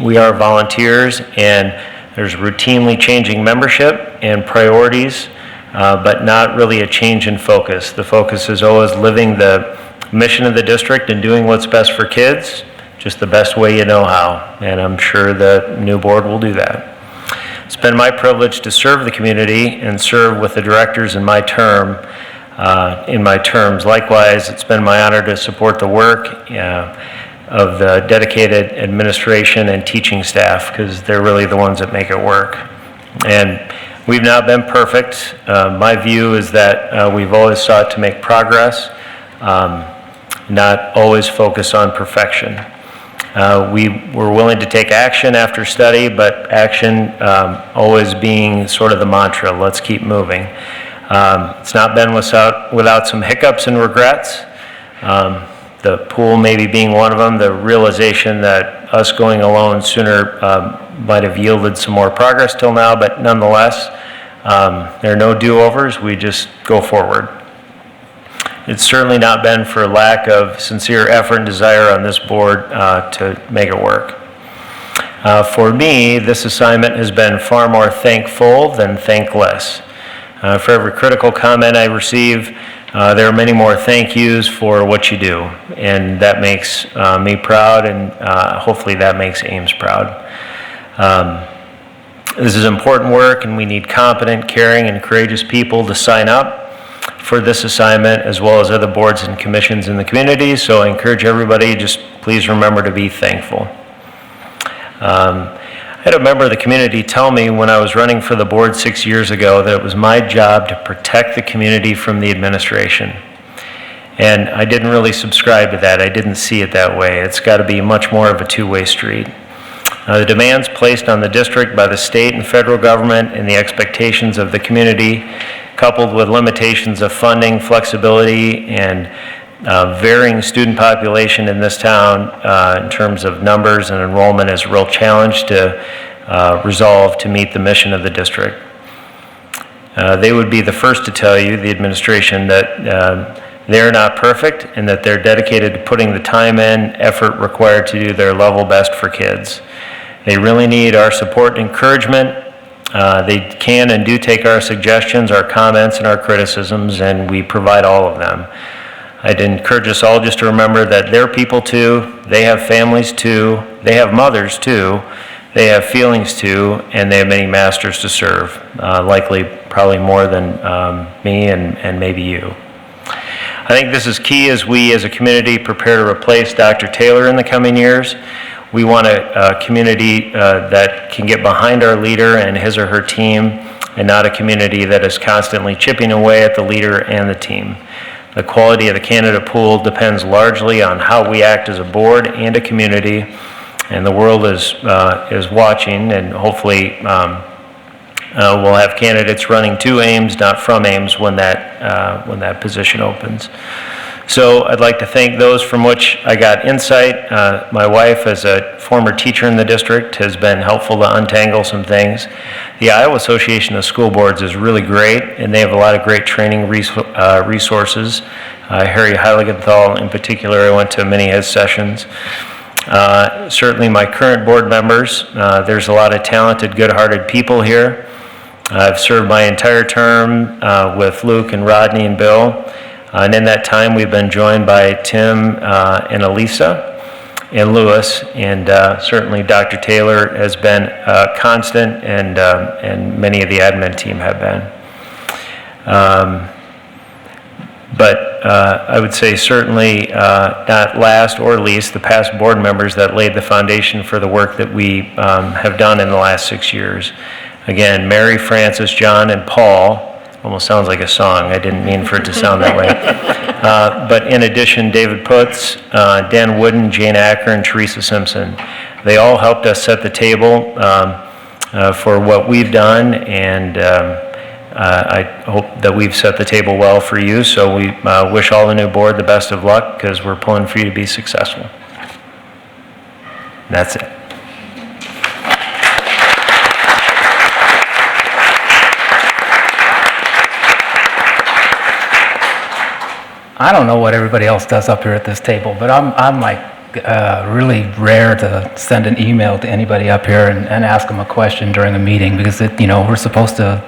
we are volunteers and there's routinely changing membership and priorities, but not really a change in focus. The focus is always living the mission of the district and doing what's best for kids, just the best way you know how. And I'm sure the new board will do that. It's been my privilege to serve the community and serve with the directors in my terms. Likewise, it's been my honor to support the work of the dedicated administration and teaching staff because they're really the ones that make it work. And we've not been perfect. My view is that we've always sought to make progress, not always focus on perfection. We were willing to take action after study, but action always being sort of the mantra, let's keep moving. It's not been without some hiccups and regrets. The pool maybe being one of them, the realization that us going alone sooner might have yielded some more progress till now, but nonetheless, there are no do-overs, we just go forward. It's certainly not been for lack of sincere effort and desire on this board to make it work. For me, this assignment has been far more thankful than thankless. For every critical comment I receive, there are many more thank yous for what you do, and that makes me proud, and hopefully that makes Ames proud. This is important work, and we need competent, caring, and courageous people to sign up for this assignment, as well as other boards and commissions in the community, so I encourage everybody, just please remember to be thankful. I had a member of the community tell me when I was running for the board 6 years ago that it was my job to protect the community from the administration. And I didn't really subscribe to that. I didn't see it that way. It's got to be much more of a two-way street. The demands placed on the district by the state and federal government and the expectations of the community, coupled with limitations of funding, flexibility, and varying student population in this town in terms of numbers and enrollment is a real challenge to resolve to meet the mission of the district. They would be the first to tell you, the administration, that they're not perfect and that they're dedicated to putting the time and effort required to do their level best for kids. They really need our support and encouragement. They can and do take our suggestions, our comments, and our criticisms, and we provide all of them. I'd encourage us all just to remember that they're people too, they have families too, they have mothers too, they have feelings too, and they have many masters to serve, likely probably more than me and maybe you. I think this is key as we as a community prepare to replace Dr. Taylor in the coming years. We want a community that can get behind our leader and his or her team, and not a community that is constantly chipping away at the leader and the team. The quality of the candidate pool depends largely on how we act as a board and a community, and the world is watching, and hopefully we'll have candidates running to Ames, not from Ames, when that position opens. So I'd like to thank those from which I got insight. My wife, as a former teacher in the district, has been helpful to untangle some things. The Iowa Association of School Boards is really great, and they have a lot of great training resources. Harry Heiligenthal in particular, I went to many of his sessions. Certainly my current board members, there's a lot of talented, good-hearted people here. I've served my entire term with Luke and Rodney and Bill. And in that time, we've been joined by Tim and Elisa and Lewis, and certainly Dr. Taylor has been constant, and many of the admin team have been. But I would say certainly not last or least, the past board members that laid the foundation for the work that we have done in the last 6 years. Again, Mary, Francis, John, and Paul. Almost sounds like a song. I didn't mean for it to sound that way. But in addition, David Putz, Dan Wooden, Jane Acker, and Teresa Simpson. They all helped us set the table for what we've done, and I hope that we've set the table well for you. So we wish all the new board the best of luck, because we're pulling for you to be successful. That's it. I don't know what everybody else does up here at this table, but I'm like really rare to send an email to anybody up here and ask them a question during a meeting, because we're supposed to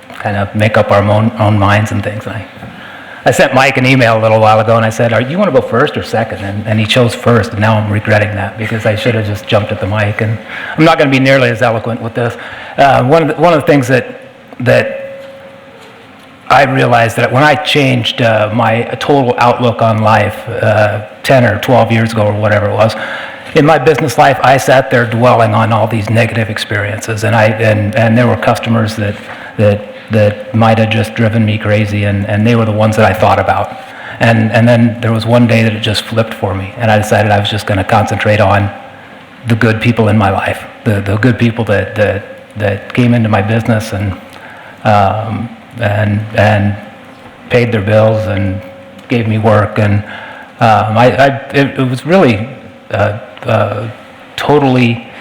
kind of make up our own minds and things. I sent Mike an email a little while ago and I said, you want to go first or second? And he chose first, and now I'm regretting that, because I should have just jumped at the mic. And I'm not going to be nearly as eloquent with this. One of the things that I realized that when I changed my total outlook on life 10 or 12 years ago or whatever it was, in my business life, I sat there dwelling on all these negative experiences, and there were customers that might have just driven me crazy, and they were the ones that I thought about. And then there was one day that it just flipped for me, and I decided I was just going to concentrate on the good people in my life, the good people that came into my business and paid their bills and gave me work, and it was really a totally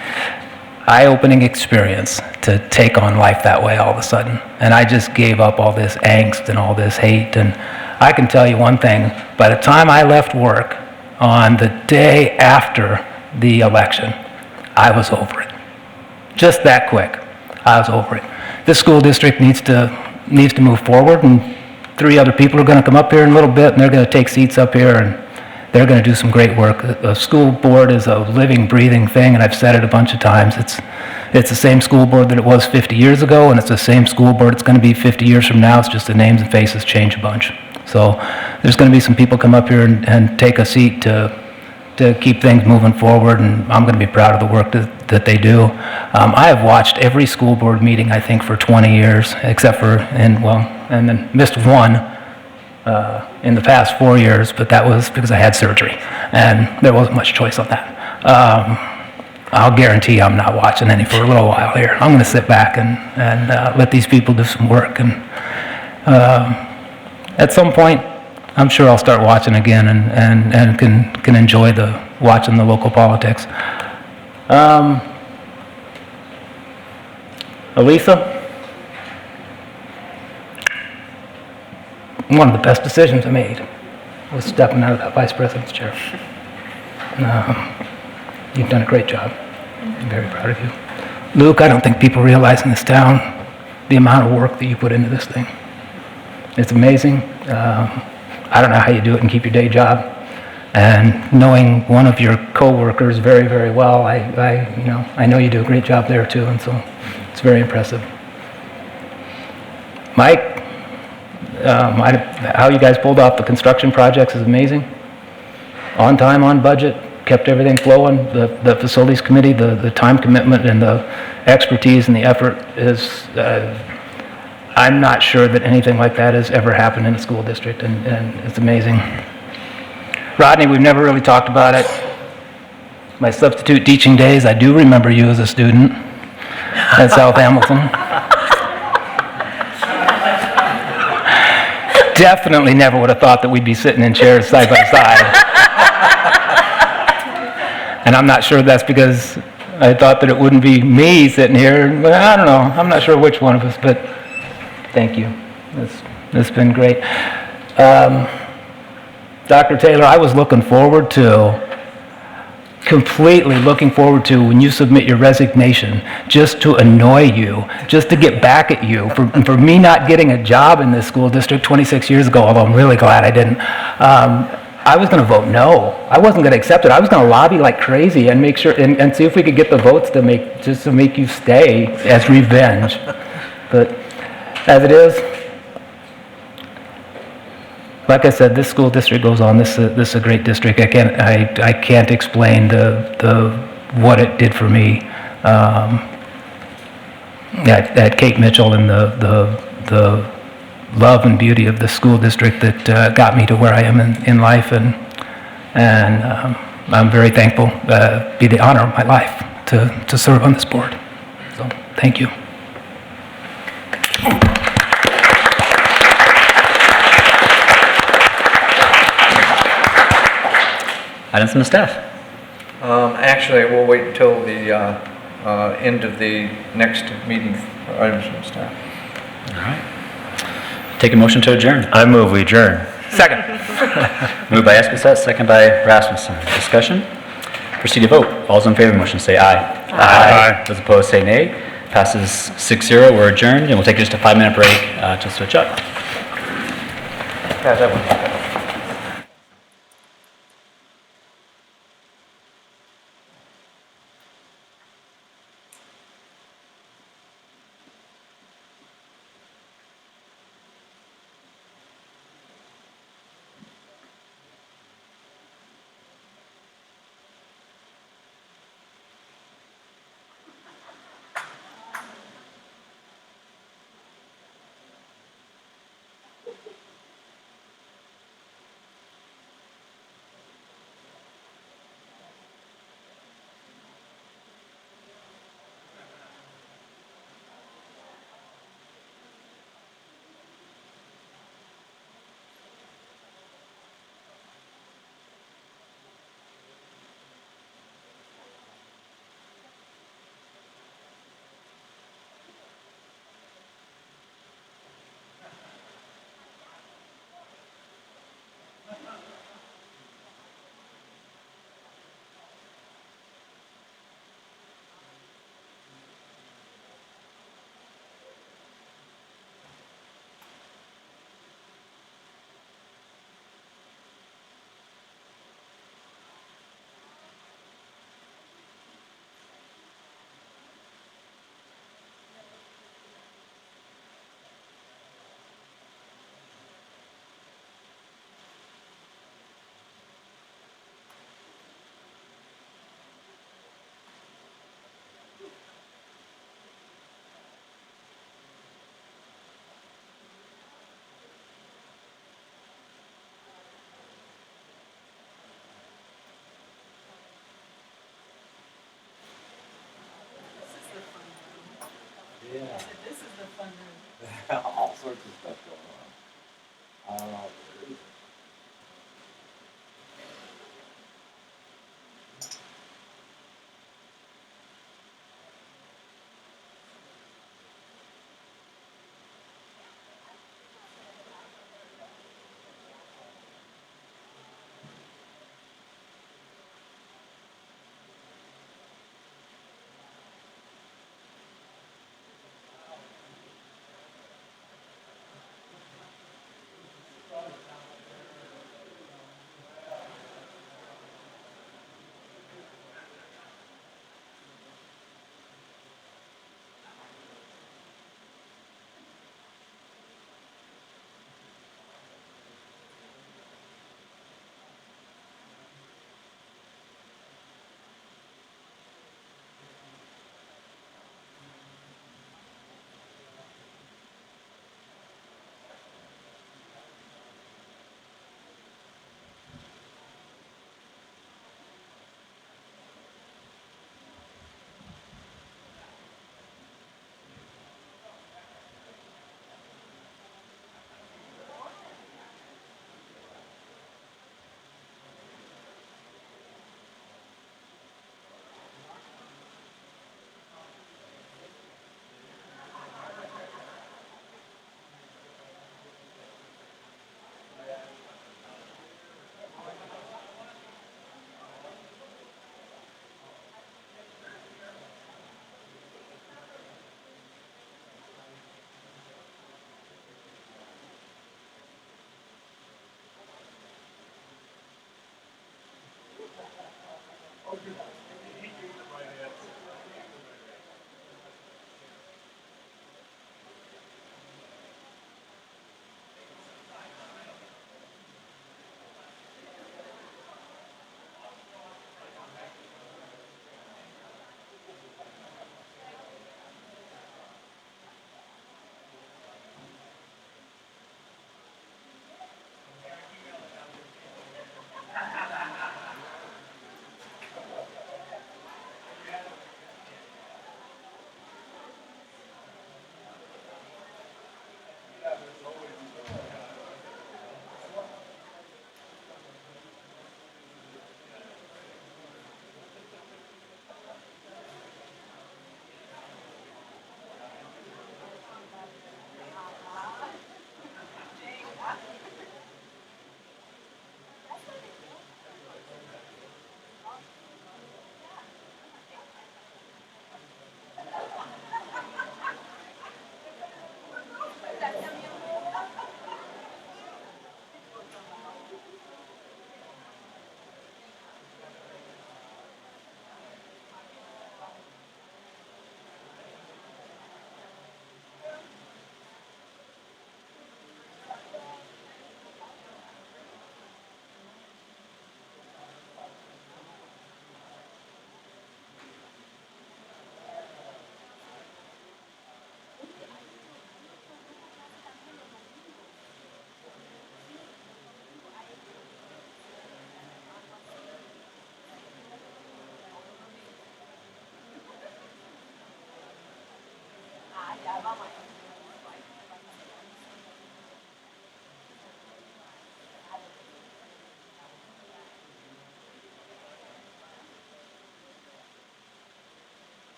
eye-opening experience to take on life that way all of a sudden. And I just gave up all this angst and all this hate. And I can tell you one thing, by the time I left work on the day after the election, I was over it. Just that quick, I was over it. This school district needs to move forward, and 3 other people are going to come up here in a little bit, and they're going to take seats up here, and they're going to do some great work. A school board is a living, breathing thing, and I've said it a bunch of times. It's the same school board that it was 50 years ago, and it's the same school board it's going to be 50 years from now. It's just the names and faces change a bunch. So there's going to be some people come up here and take a seat to keep things moving forward, and I'm going to be proud of the work that they do. I have watched every school board meeting, I think, for 20 years, except for, and then missed one in the past 4 years, but that was because I had surgery, and there wasn't much choice on that. I'll guarantee I'm not watching any for a little while here. I'm going to sit back and let these people do some work, and at some point, I'm sure I'll start watching again and can enjoy watching the local politics. Elisa? One of the best decisions I made was stepping out of that vice president's chair. You've done a great job. I'm very proud of you. Luke, I don't think people realize in this town the amount of work that you put into this thing. It's amazing. I don't know how you do it and keep your day job. And knowing one of your co-workers very, very well, I know you do a great job there too, and so it's very impressive. Mike, how you guys pulled off the construction projects is amazing. On time, on budget, kept everything flowing. The facilities committee, the time commitment and the expertise and the effort is, I'm not sure that anything like that has ever happened in a school district, and it's amazing. Rodney, we've never really talked about it. My substitute teaching days, I do remember you as a student at South Hamilton. definitely never would have thought that we'd be sitting in chairs side by side. And I'm not sure that's because I thought that it wouldn't be me sitting here. But I don't know. I'm not sure which one of us, but thank you. It's been great. Dr. Taylor, I was completely looking forward to when you submit your resignation, just to annoy you, just to get back at you for me not getting a job in this school district 26 years ago, although I'm really glad I didn't. I was going to vote no. I wasn't going to accept it. I was going to lobby like crazy and make sure and see if we could get the votes to make you stay as revenge. But as it is, like I said, this school district goes on. This is a great district. I can't explain what it did for me at Kate Mitchell and the love and beauty of the school district that got me to where I am in life, and I'm very thankful. Be the honor of my life to serve on this board. So thank you. Items from the staff. Actually, we'll wait until the end of the next meeting for items from staff. All right. Take a motion to adjourn. I move we adjourn. Second. Moved by Esposito, second by Rasmussen. Discussion? Proceed to vote. All those in favor of the motion say aye. Aye. Those opposed say nay. Passes 6-0. We're adjourned, and we'll take just a 5-minute break to switch up. Yeah, that one. This is the fun room. All sorts of stuff going on. I don't know.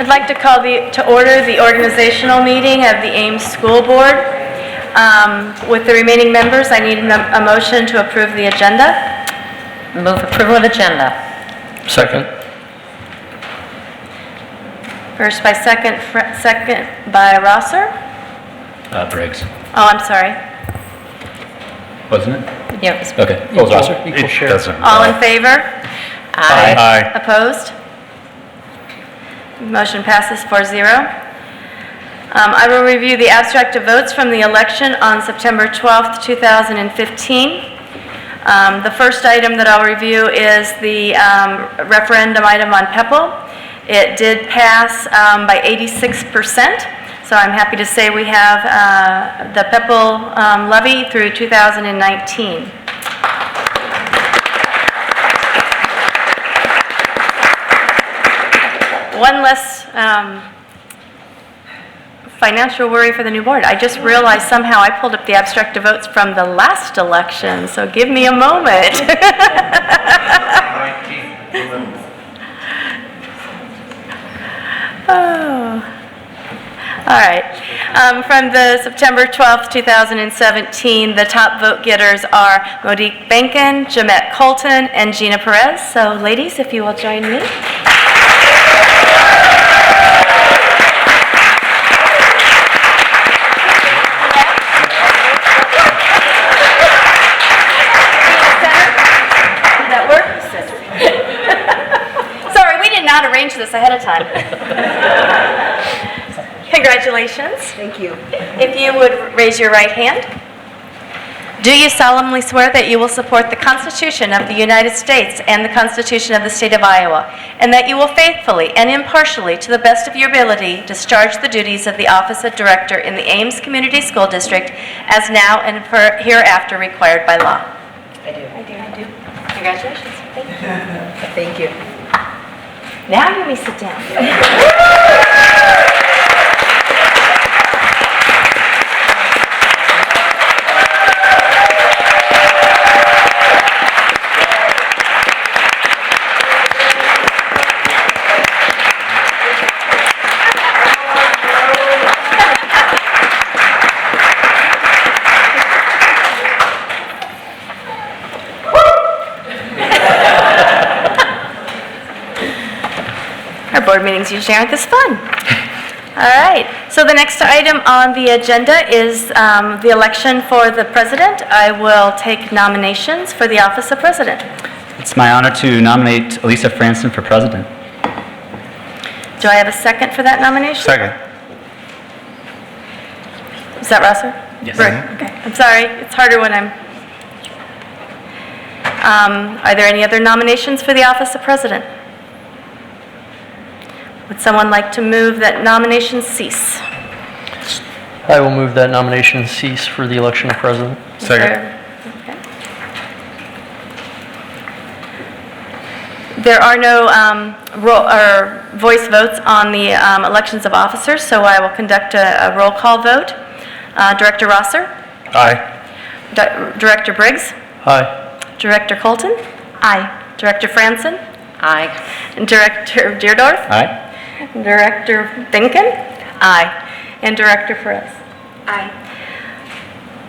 I'd like to call to order the organizational meeting of the Ames School Board. With the remaining members, I need a motion to approve the agenda. Move approval of agenda. Second. First by second by Rosser. Briggs, Oh, I'm sorry. wasn't it? Yep. Okay. Oh, it was Rosser? Equal It share. doesn't. All in favor? Aye. Opposed? Motion passes 4-0. I will review the abstract of votes from the election on September 12th, 2015. The first item that I'll review is the referendum item on PEPL. It did pass by 86%, so I'm happy to say we have the PEPL levy through 2019. One less financial worry for the new board. I just realized somehow I pulled up the abstract of votes from the last election, so give me a moment. Oh. All right. From the September 12th, 2017, the top vote getters are Monique Benkin, Jamette Colton, and Gina Perez. So ladies, if you will join me. That work? Sorry, we did not arrange this ahead of time. Congratulations. Thank you. If you would raise your right hand. Do you solemnly swear that you will support the Constitution of the United States and the Constitution of the State of Iowa, and that you will faithfully and impartially, to the best of your ability, discharge the duties of the office of director in the Ames Community School District as now and hereafter required by law? I do. Congratulations. Thank you. Thank you. Now you may sit down. Our board meetings usually aren't this fun. All right, so the next item on the agenda is the election for the president. I will take nominations for the office of president. It's my honor to nominate Elisa Franson for president. Do I have a second for that nomination? Second. Is that Rosser? Yes. Okay, I'm sorry, it's harder when I'm... Are there any other nominations for the office of president? Would someone like to move that nominations cease? I will move that nomination cease for the election of president. Second. Okay. There are no voice votes on the elections of officers, so I will conduct a roll call vote. Director Rosser? Aye. Director Briggs? Aye. Director Colton? Aye. Director Franson? Aye. And Director Deerdorf? Aye. Director Benkin? Aye. And Director Perez? Aye.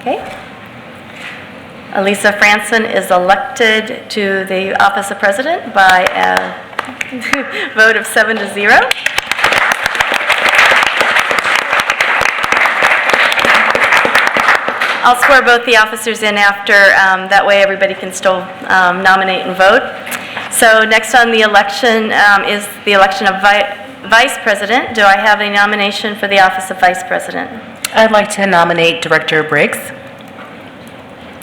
Okay. Elisa Franson is elected to the office of president by a vote of 7-0. I'll swear both the officers in after, that way everybody can still nominate and vote. So next on the election is the election of vice president. Do I have a nomination for the office of vice president? I'd like to nominate Director Briggs.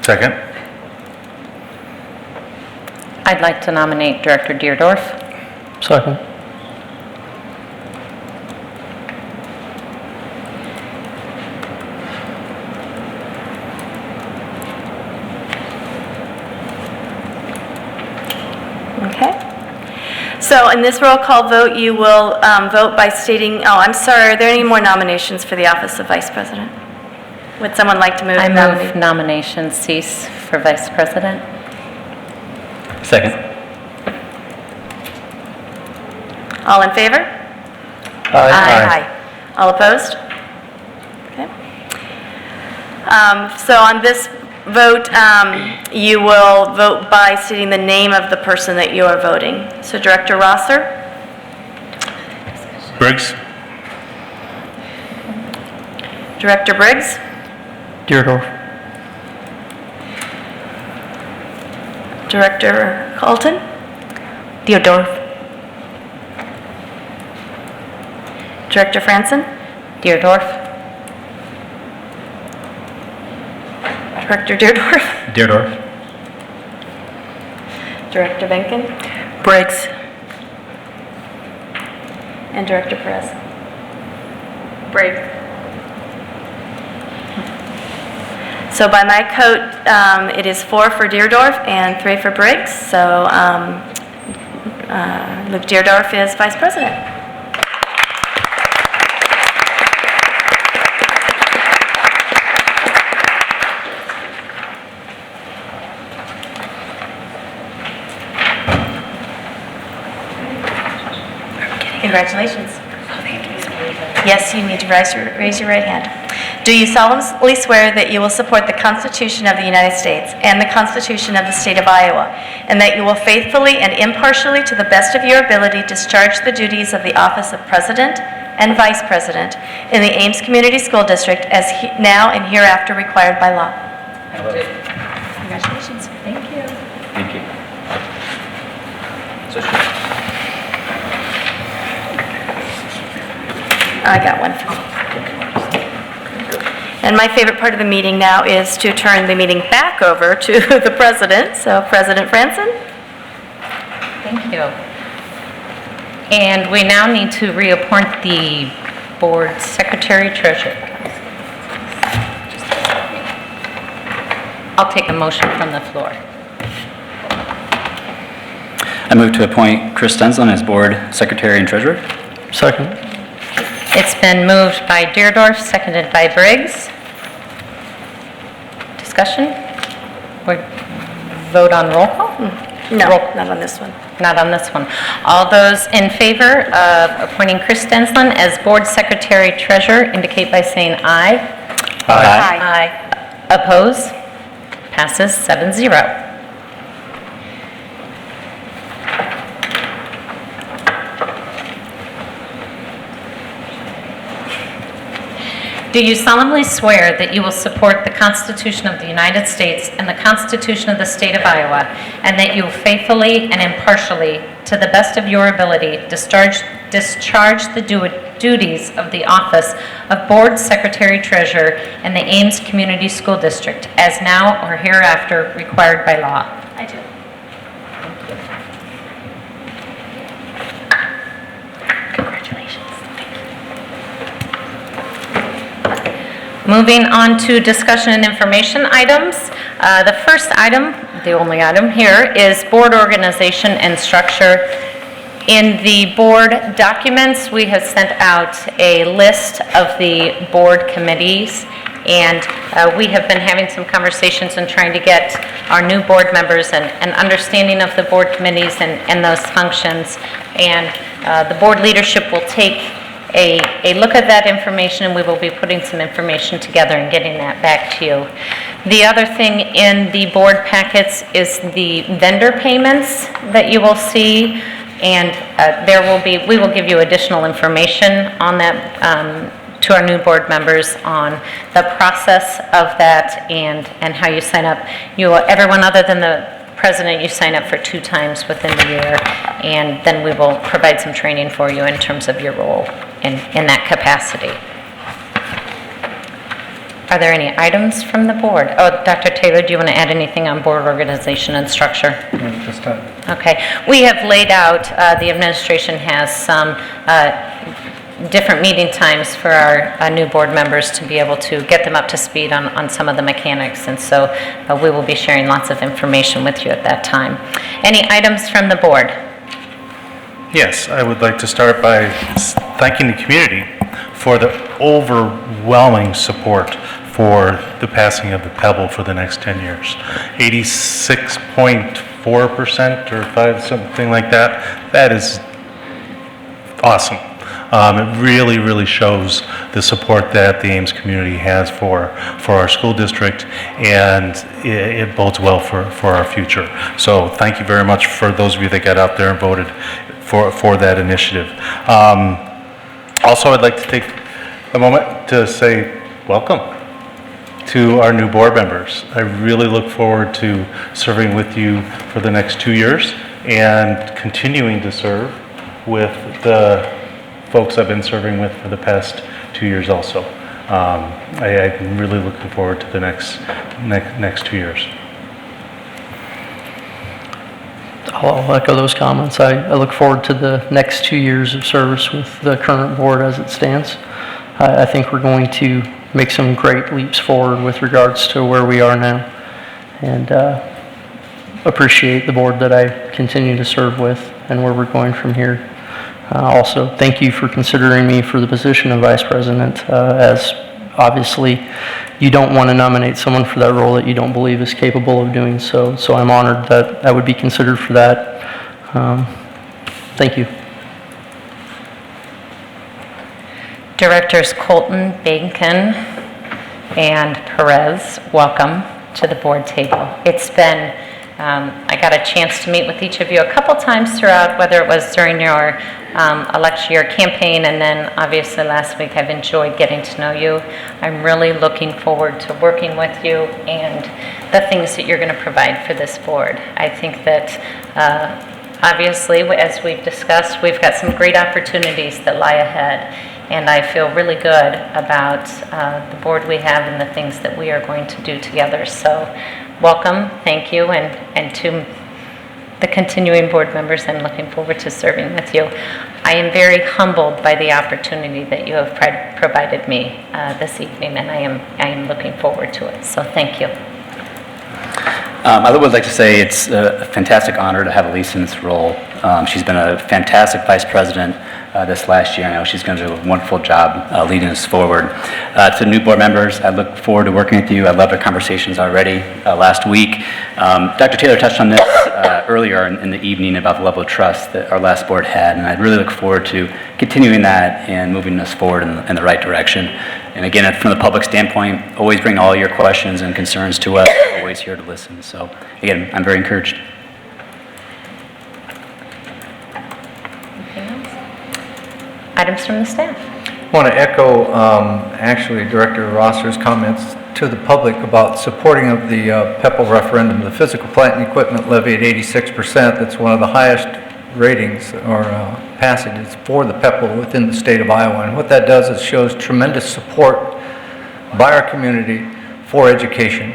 Second. I'd like to nominate Director Deerdorf. Second. Okay. So in this roll call vote, you will vote by stating, oh, I'm sorry, are there any more nominations for the office of vice president? Would someone like to move? I move nominations cease for vice president. Second. All in favor? Aye. Aye. All opposed? Okay. So on this vote, you will vote by stating the name of the person that you are voting. So Director Rosser? Briggs? Director Briggs? Deardorff. Director Colton? Deardorff. Director Franson? Deardorff. Director Deardorff? Deardorff. Director Benkin? Briggs. And Director Perez? Briggs. So by my count, it is 4 for Deardorff and 3 for Briggs. So Luke Deardorff is Vice President. Congratulations. Yes, you need to raise your right hand. Do you solemnly swear that you will support the Constitution of the United States and the Constitution of the State of Iowa, and that you will faithfully and impartially, to the best of your ability, discharge the duties of the office of President and Vice President in the Ames Community School District as now and hereafter required by law? I do. Congratulations. Thank you. Thank you. I got one. And my favorite part of the meeting now is to turn the meeting back over to the President. So President Franson? Thank you. And we now need to reappoint the board secretary treasurer. I'll take a motion from the floor. I move to appoint Chris Stensland as board secretary and treasurer. Second. It's been moved by Deardorff, seconded by Briggs. Discussion? We vote on roll call? No, not on this one. Not on this one. All those in favor of appointing Chris Stensland as board secretary treasurer indicate by saying aye. Aye. Aye. Oppose? Passes 7-0. Do you solemnly swear that you will support the Constitution of the United States and the Constitution of the State of Iowa, and that you will faithfully and impartially, to the best of your ability, discharge the duties of the office of Board Secretary Treasurer in the Ames Community School District, as now or hereafter required by law? I do. Moving on to discussion and information items. The first item, the only item here, is board organization and structure. In the board documents, we have sent out a list of the board committees, and we have been having some conversations and trying to get our new board members an understanding of the board committees and those functions. And the board leadership will take a look at that information, and we will be putting some information together and getting that back to you. The other thing in the board packets is the vendor payments that you will see, and we will give you additional information on that to our new board members on the process of that and how you sign up. Everyone other than the president, you sign up for 2 times within the year, and then we will provide some training for you in terms of your role in that capacity. Are there any items from the board? Oh, Dr. Taylor, do you want to add anything on board organization and structure? Just time. Okay. We have laid out, the administration has some different meeting times for our new board members to be able to get them up to speed on some of the mechanics, and so we will be sharing lots of information with you at that time. Any items from the board? Yes, I would like to start by thanking the community for the overwhelming support for the passing of the Pebble for the next 10 years. 86.4% or 5, something like that. That is awesome. It really, really shows the support that the Ames community has for our school district, and it bodes well for our future. So thank you very much for those of you that got out there and voted for that initiative. Also, I'd like to take a moment to say welcome to our new board members. I really look forward to serving with you for the next 2 years and continuing to serve with the folks I've been serving with for the past 2 years also. I'm really looking forward to the next 2 years. I'll echo those comments. I look forward to the next 2 years of service with the current board as it stands. I think we're going to make some great leaps forward with regards to where we are now, and appreciate the board that I continue to serve with and where we're going from here. Also, thank you for considering me for the position of vice president, as obviously you don't want to nominate someone for that role that you don't believe is capable of doing so. So I'm honored that I would be considered for that. Thank you. Directors Colton, Bacon, and Perez, welcome to the board table. It's been, I got a chance to meet with each of you a couple times throughout, whether it was during your election year campaign, and then obviously last week. I've enjoyed getting to know you. I'm really looking forward to working with you and the things that you're going to provide for this board. I think that obviously, as we've discussed, we've got some great opportunities that lie ahead. And I feel really good about the board we have and the things that we are going to do together. So welcome, thank you, and to the continuing board members, I'm looking forward to serving with you. I am very humbled by the opportunity that you have provided me this evening, and I am looking forward to it. So thank you. I would like to say it's a fantastic honor to have Elise in this role. She's been a fantastic vice president this last year. I know she's going to do a wonderful job leading us forward. To new board members, I look forward to working with you. I loved our conversations already last week. Dr. Taylor touched on this earlier in the evening about the level of trust that our last board had, and I really look forward to continuing that and moving us forward in the right direction. And again, from the public standpoint, always bring all your questions and concerns to us. Always here to listen. So again, I'm very encouraged. Items from the staff. I want to echo actually Director Rosser's comments to the public about supporting of the PEPL referendum. The physical plant and equipment levy at 86%. That's one of the highest ratings or passages for the PEPL within the state of Iowa. And what that does is shows tremendous support by our community for education.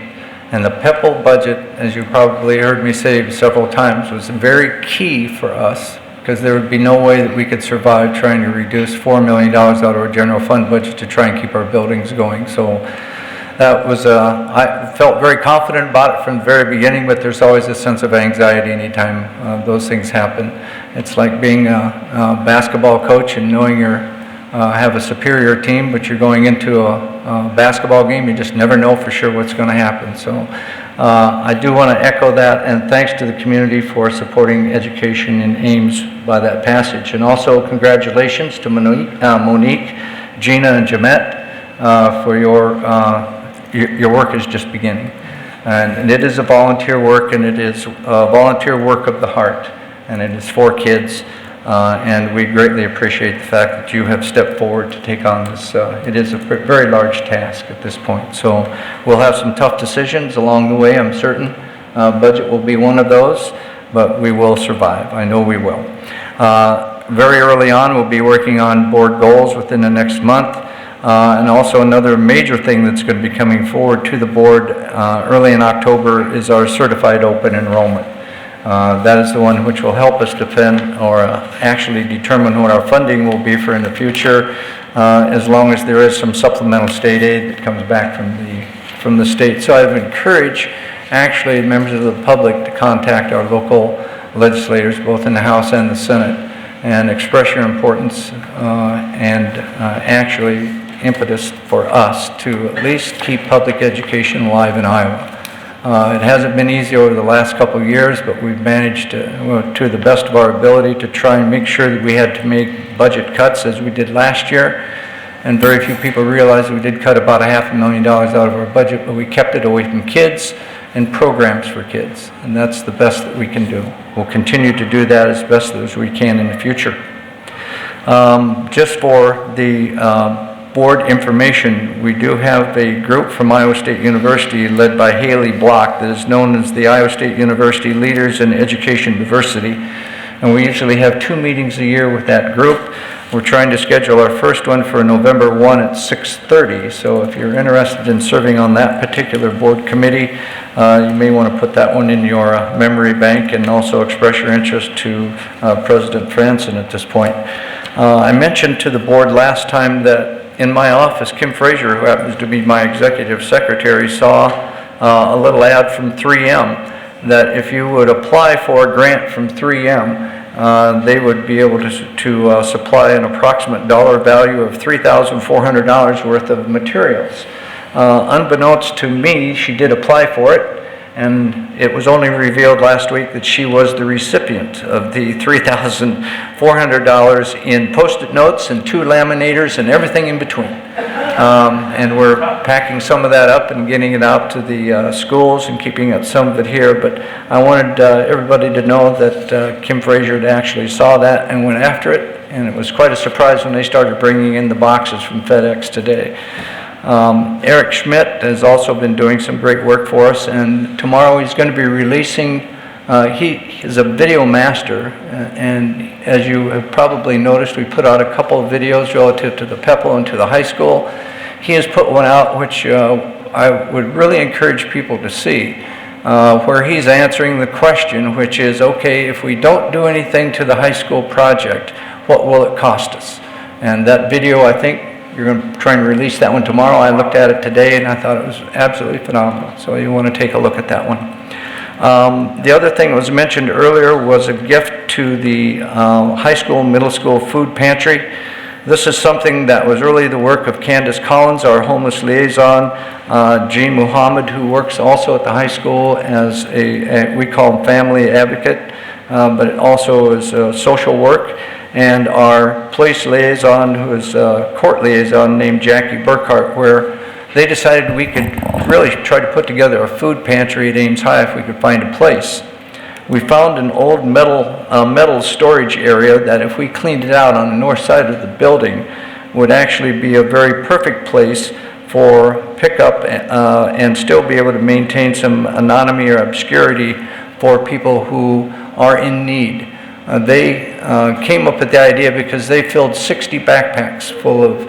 And the PEPL budget, as you probably heard me say several times, was very key for us, because there would be no way that we could survive trying to reduce $4 million out of our general fund budget to try and keep our buildings going. So that was, I felt very confident about it from the very beginning, but there's always a sense of anxiety anytime those things happen. It's like being a basketball coach and knowing you have a superior team, but you're going into a basketball game, you just never know for sure what's going to happen. So I do want to echo that, and thanks to the community for supporting education in Ames by that passage. And also congratulations to Monique, Gina, and Jamette for your work is just beginning. And it is a volunteer work, and it is a volunteer work of the heart, and it is for kids. And we greatly appreciate the fact that you have stepped forward to take on this. It is a very large task at this point. So we'll have some tough decisions along the way, I'm certain. Budget will be one of those, but we will survive. I know we will. Very early on, we'll be working on board goals within the next month. And also another major thing that's going to be coming forward to the board early in October is our certified open enrollment. That is the one which will help us defend or actually determine what our funding will be for in the future, as long as there is some supplemental state aid that comes back from the state. So I would encourage actually members of the public to contact our local legislators, both in the House and the Senate, and express your importance and actually impetus for us to at least keep public education alive in Iowa. It hasn't been easy over the last couple of years, but we've managed to the best of our ability to try and make sure that we had to make budget cuts as we did last year. And very few people realize that we did cut about $500,000 out of our budget, but we kept it away from kids and programs for kids. And that's the best that we can do. We'll continue to do that as best as we can in the future. Just for the board information, we do have a group from Iowa State University led by Haley Block that is known as the Iowa State University Leaders in Education Diversity. And we usually have 2 meetings a year with that group. We're trying to schedule our first one for November 1 at 6:30. So if you're interested in serving on that particular board committee, you may want to put that one in your memory bank and also express your interest to President Franson at this point. I mentioned to the board last time that in my office, Kim Frazier, who happens to be my executive secretary, saw a little ad from 3M that if you would apply for a grant from 3M, they would be able to supply an approximate dollar value of $3,400 worth of materials. Unbeknownst to me, she did apply for it, and it was only revealed last week that she was the recipient of the $3,400 in Post-it notes and 2 laminators and everything in between. And we're packing some of that up and getting it out to the schools and keeping some of it here. But I wanted everybody to know that Kim Frazier actually saw that and went after it. And it was quite a surprise when they started bringing in the boxes from FedEx today. Eric Schmidt has also been doing some great work for us, and tomorrow he's going to be releasing, he is a video master, and as you have probably noticed, we put out a couple of videos relative to the PEPL and to the high school. He has put one out which I would really encourage people to see, where he's answering the question, which is, okay, if we don't do anything to the high school project, what will it cost us? And that video, I think, you're going to try and release that one tomorrow. I looked at it today and I thought it was absolutely phenomenal. So you want to take a look at that one. The other thing that was mentioned earlier was a gift to the high school and middle school food pantry. This is something that was really the work of Candace Collins, our homeless liaison, Jean Muhammad, who works also at the high school as we call him family advocate, but it also is social work. And our police liaison, who is a court liaison named Jackie Burkhart, where they decided we could really try to put together a food pantry at Ames High if we could find a place. We found an old metal storage area that if we cleaned it out on the north side of the building would actually be a very perfect place for pickup and still be able to maintain some anonymity or obscurity for people who are in need. They came up with the idea because they filled 60 backpacks full of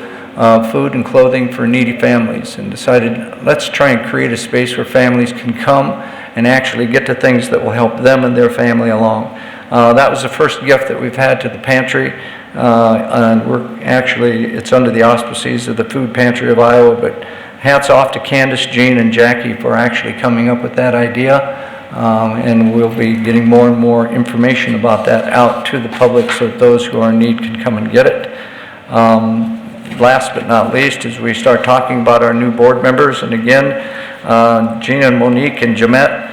food and clothing for needy families and decided, let's try and create a space where families can come and actually get to things that will help them and their family along. That was the first gift that we've had to the pantry, and it's under the auspices of the Food Pantry of Iowa, but hats off to Candace, Jean, and Jackie for actually coming up with that idea. And we'll be getting more and more information about that out to the public so that those who are in need can come and get it. Last but not least, as we start talking about our new board members, and again, Gina and Monique and Jamette,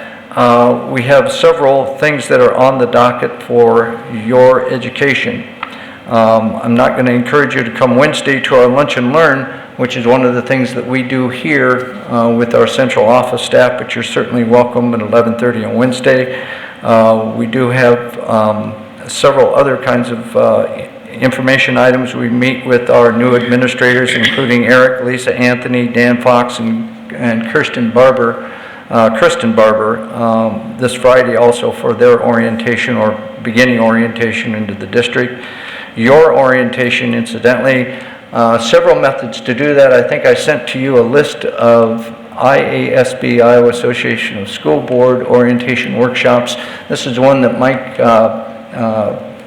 we have several things that are on the docket for your education. I'm not going to encourage you to come Wednesday to our Lunch and Learn, which is one of the things that we do here with our central office staff, but you're certainly welcome at 11:30 on Wednesday. We do have several other kinds of information items. We meet with our new administrators, including Eric, Lisa Anthony, Dan Fox, and Kristen Barber, this Friday also for their orientation or beginning orientation into the district. Your orientation, incidentally, several methods to do that. I think I sent to you a list of IASB, Iowa Association of School Board orientation workshops. This is one that Mike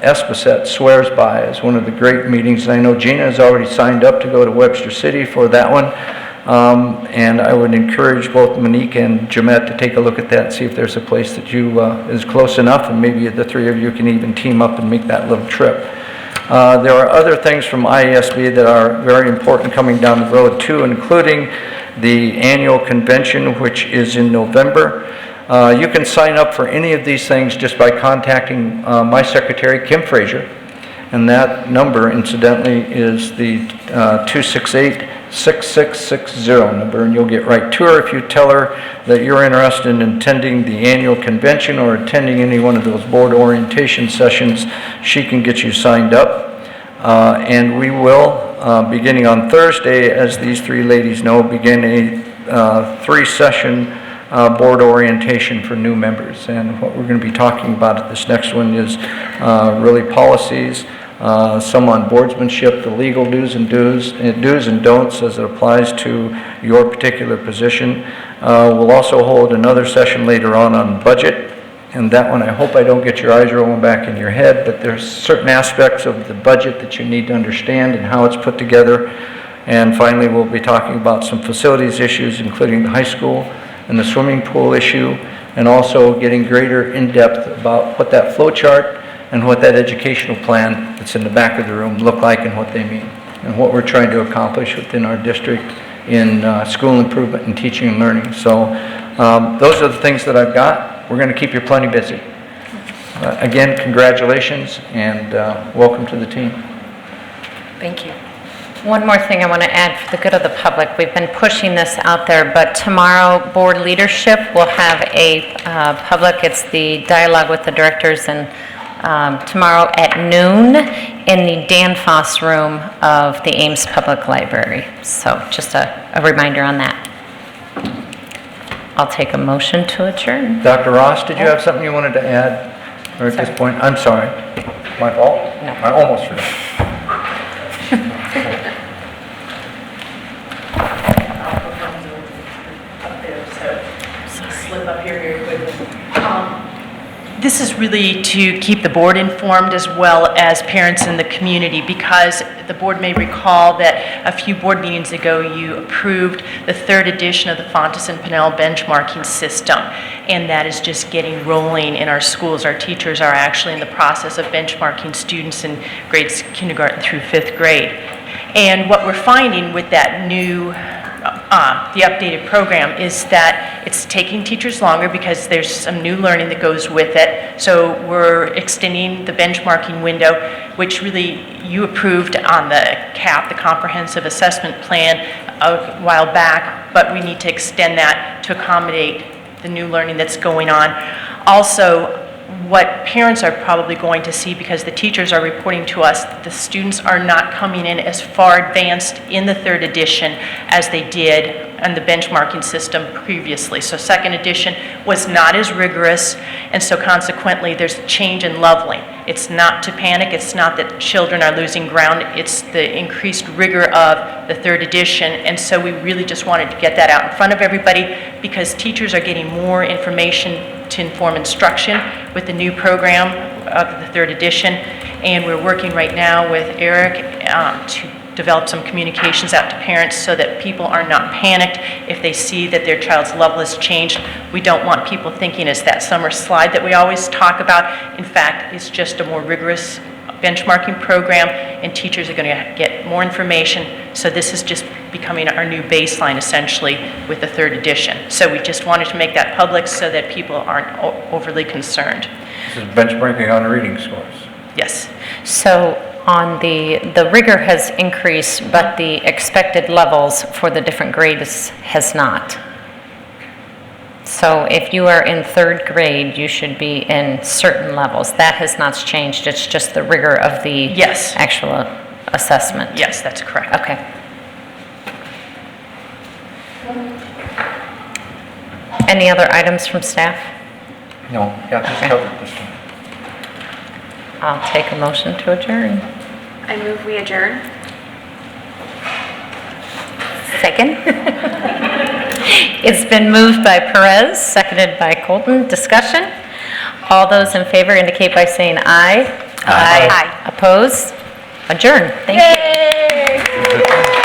Esposette swears by as one of the great meetings. And I know Gina has already signed up to go to Webster City for that one. And I would encourage both Monique and Jamette to take a look at that and see if there's a place that is close enough, and maybe the three of you can even team up and make that little trip. There are other things from IASB that are very important coming down the road too, including the annual convention, which is in November. You can sign up for any of these things just by contacting my secretary, Kim Frazier, and that number, incidentally, is the 268-6660 number, and you'll get right to her if you tell her that you're interested in attending the annual convention or attending any one of those board orientation sessions. She can get you signed up. And we will, beginning on Thursday, as these three ladies know, begin a 3-session board orientation for new members. And what we're going to be talking about at this next one is really policies, some on boardsmanship, the legal do's and don'ts as it applies to your particular position. We'll also hold another session later on budget. And that one, I hope I don't get your eyes rolling back in your head, but there's certain aspects of the budget that you need to understand and how it's put together. And finally, we'll be talking about some facilities issues, including the high school and the swimming pool issue, and also getting greater in-depth about what that flow chart and what that educational plan that's in the back of the room look like and what they mean, and what we're trying to accomplish within our district in school improvement and teaching and learning. So those are the things that I've got. We're going to keep you plenty busy. Again, congratulations and welcome to the team. Thank you. One more thing I want to add for the good of the public. We've been pushing this out there, but tomorrow board leadership will have a it's the dialogue with the directors, and tomorrow at noon in the Dan Foss room of the Ames Public Library. So just a reminder on that. I'll take a motion to adjourn. Dr. Ross, did you have something you wanted to add or at this point? I'm sorry. My fault? No. I almost forgot. Slip up here very quickly. This is really to keep the board informed as well as parents in the community, because the board may recall that a few board meetings ago you approved the 3rd edition of the Fontes and Pinnell benchmarking system, and that is just getting rolling in our schools. Our teachers are actually in the process of benchmarking students in grades kindergarten through 5th grade. And what we're finding with that new the updated program is that it's taking teachers longer because there's some new learning that goes with it. So we're extending the benchmarking window, which really you approved on the CAP, the Comprehensive Assessment Plan, a while back, but we need to extend that to accommodate the new learning that's going on. Also, what parents are probably going to see, because the teachers are reporting to us that the students are not coming in as far advanced in the 3rd edition as they did on the benchmarking system previously. So 2nd edition was not as rigorous, and so consequently there's a change in leveling. It's not to panic, it's not that children are losing ground, it's the increased rigor of the 3rd edition, and so we really just wanted to get that out in front of everybody, because teachers are getting more information to inform instruction with the new program of the 3rd edition, and we're working right now with Eric to develop some communications out to parents so that people are not panicked if they see that their child's level has changed. We don't want people thinking it's that summer slide that we always talk about. In fact, it's just a more rigorous benchmarking program, and teachers are going to get more information. So this is just becoming our new baseline, essentially, with the 3rd edition. So we just wanted to make that public so that people aren't overly concerned. This is benchmarking on reading scores. Yes. So on the rigor has increased, but the expected levels for the different grades has not. So if you are in 3rd grade, you should be in certain levels. That has not changed. It's just the rigor of the actual assessment. Yes, that's correct. Okay. Any other items from staff? No, got this covered this time. I'll take a motion to adjourn. I move we adjourn. Second. It's been moved by Perez, seconded by Colton. Discussion? All those in favor indicate by saying aye. Aye. Opposed? Adjourn. Thank you.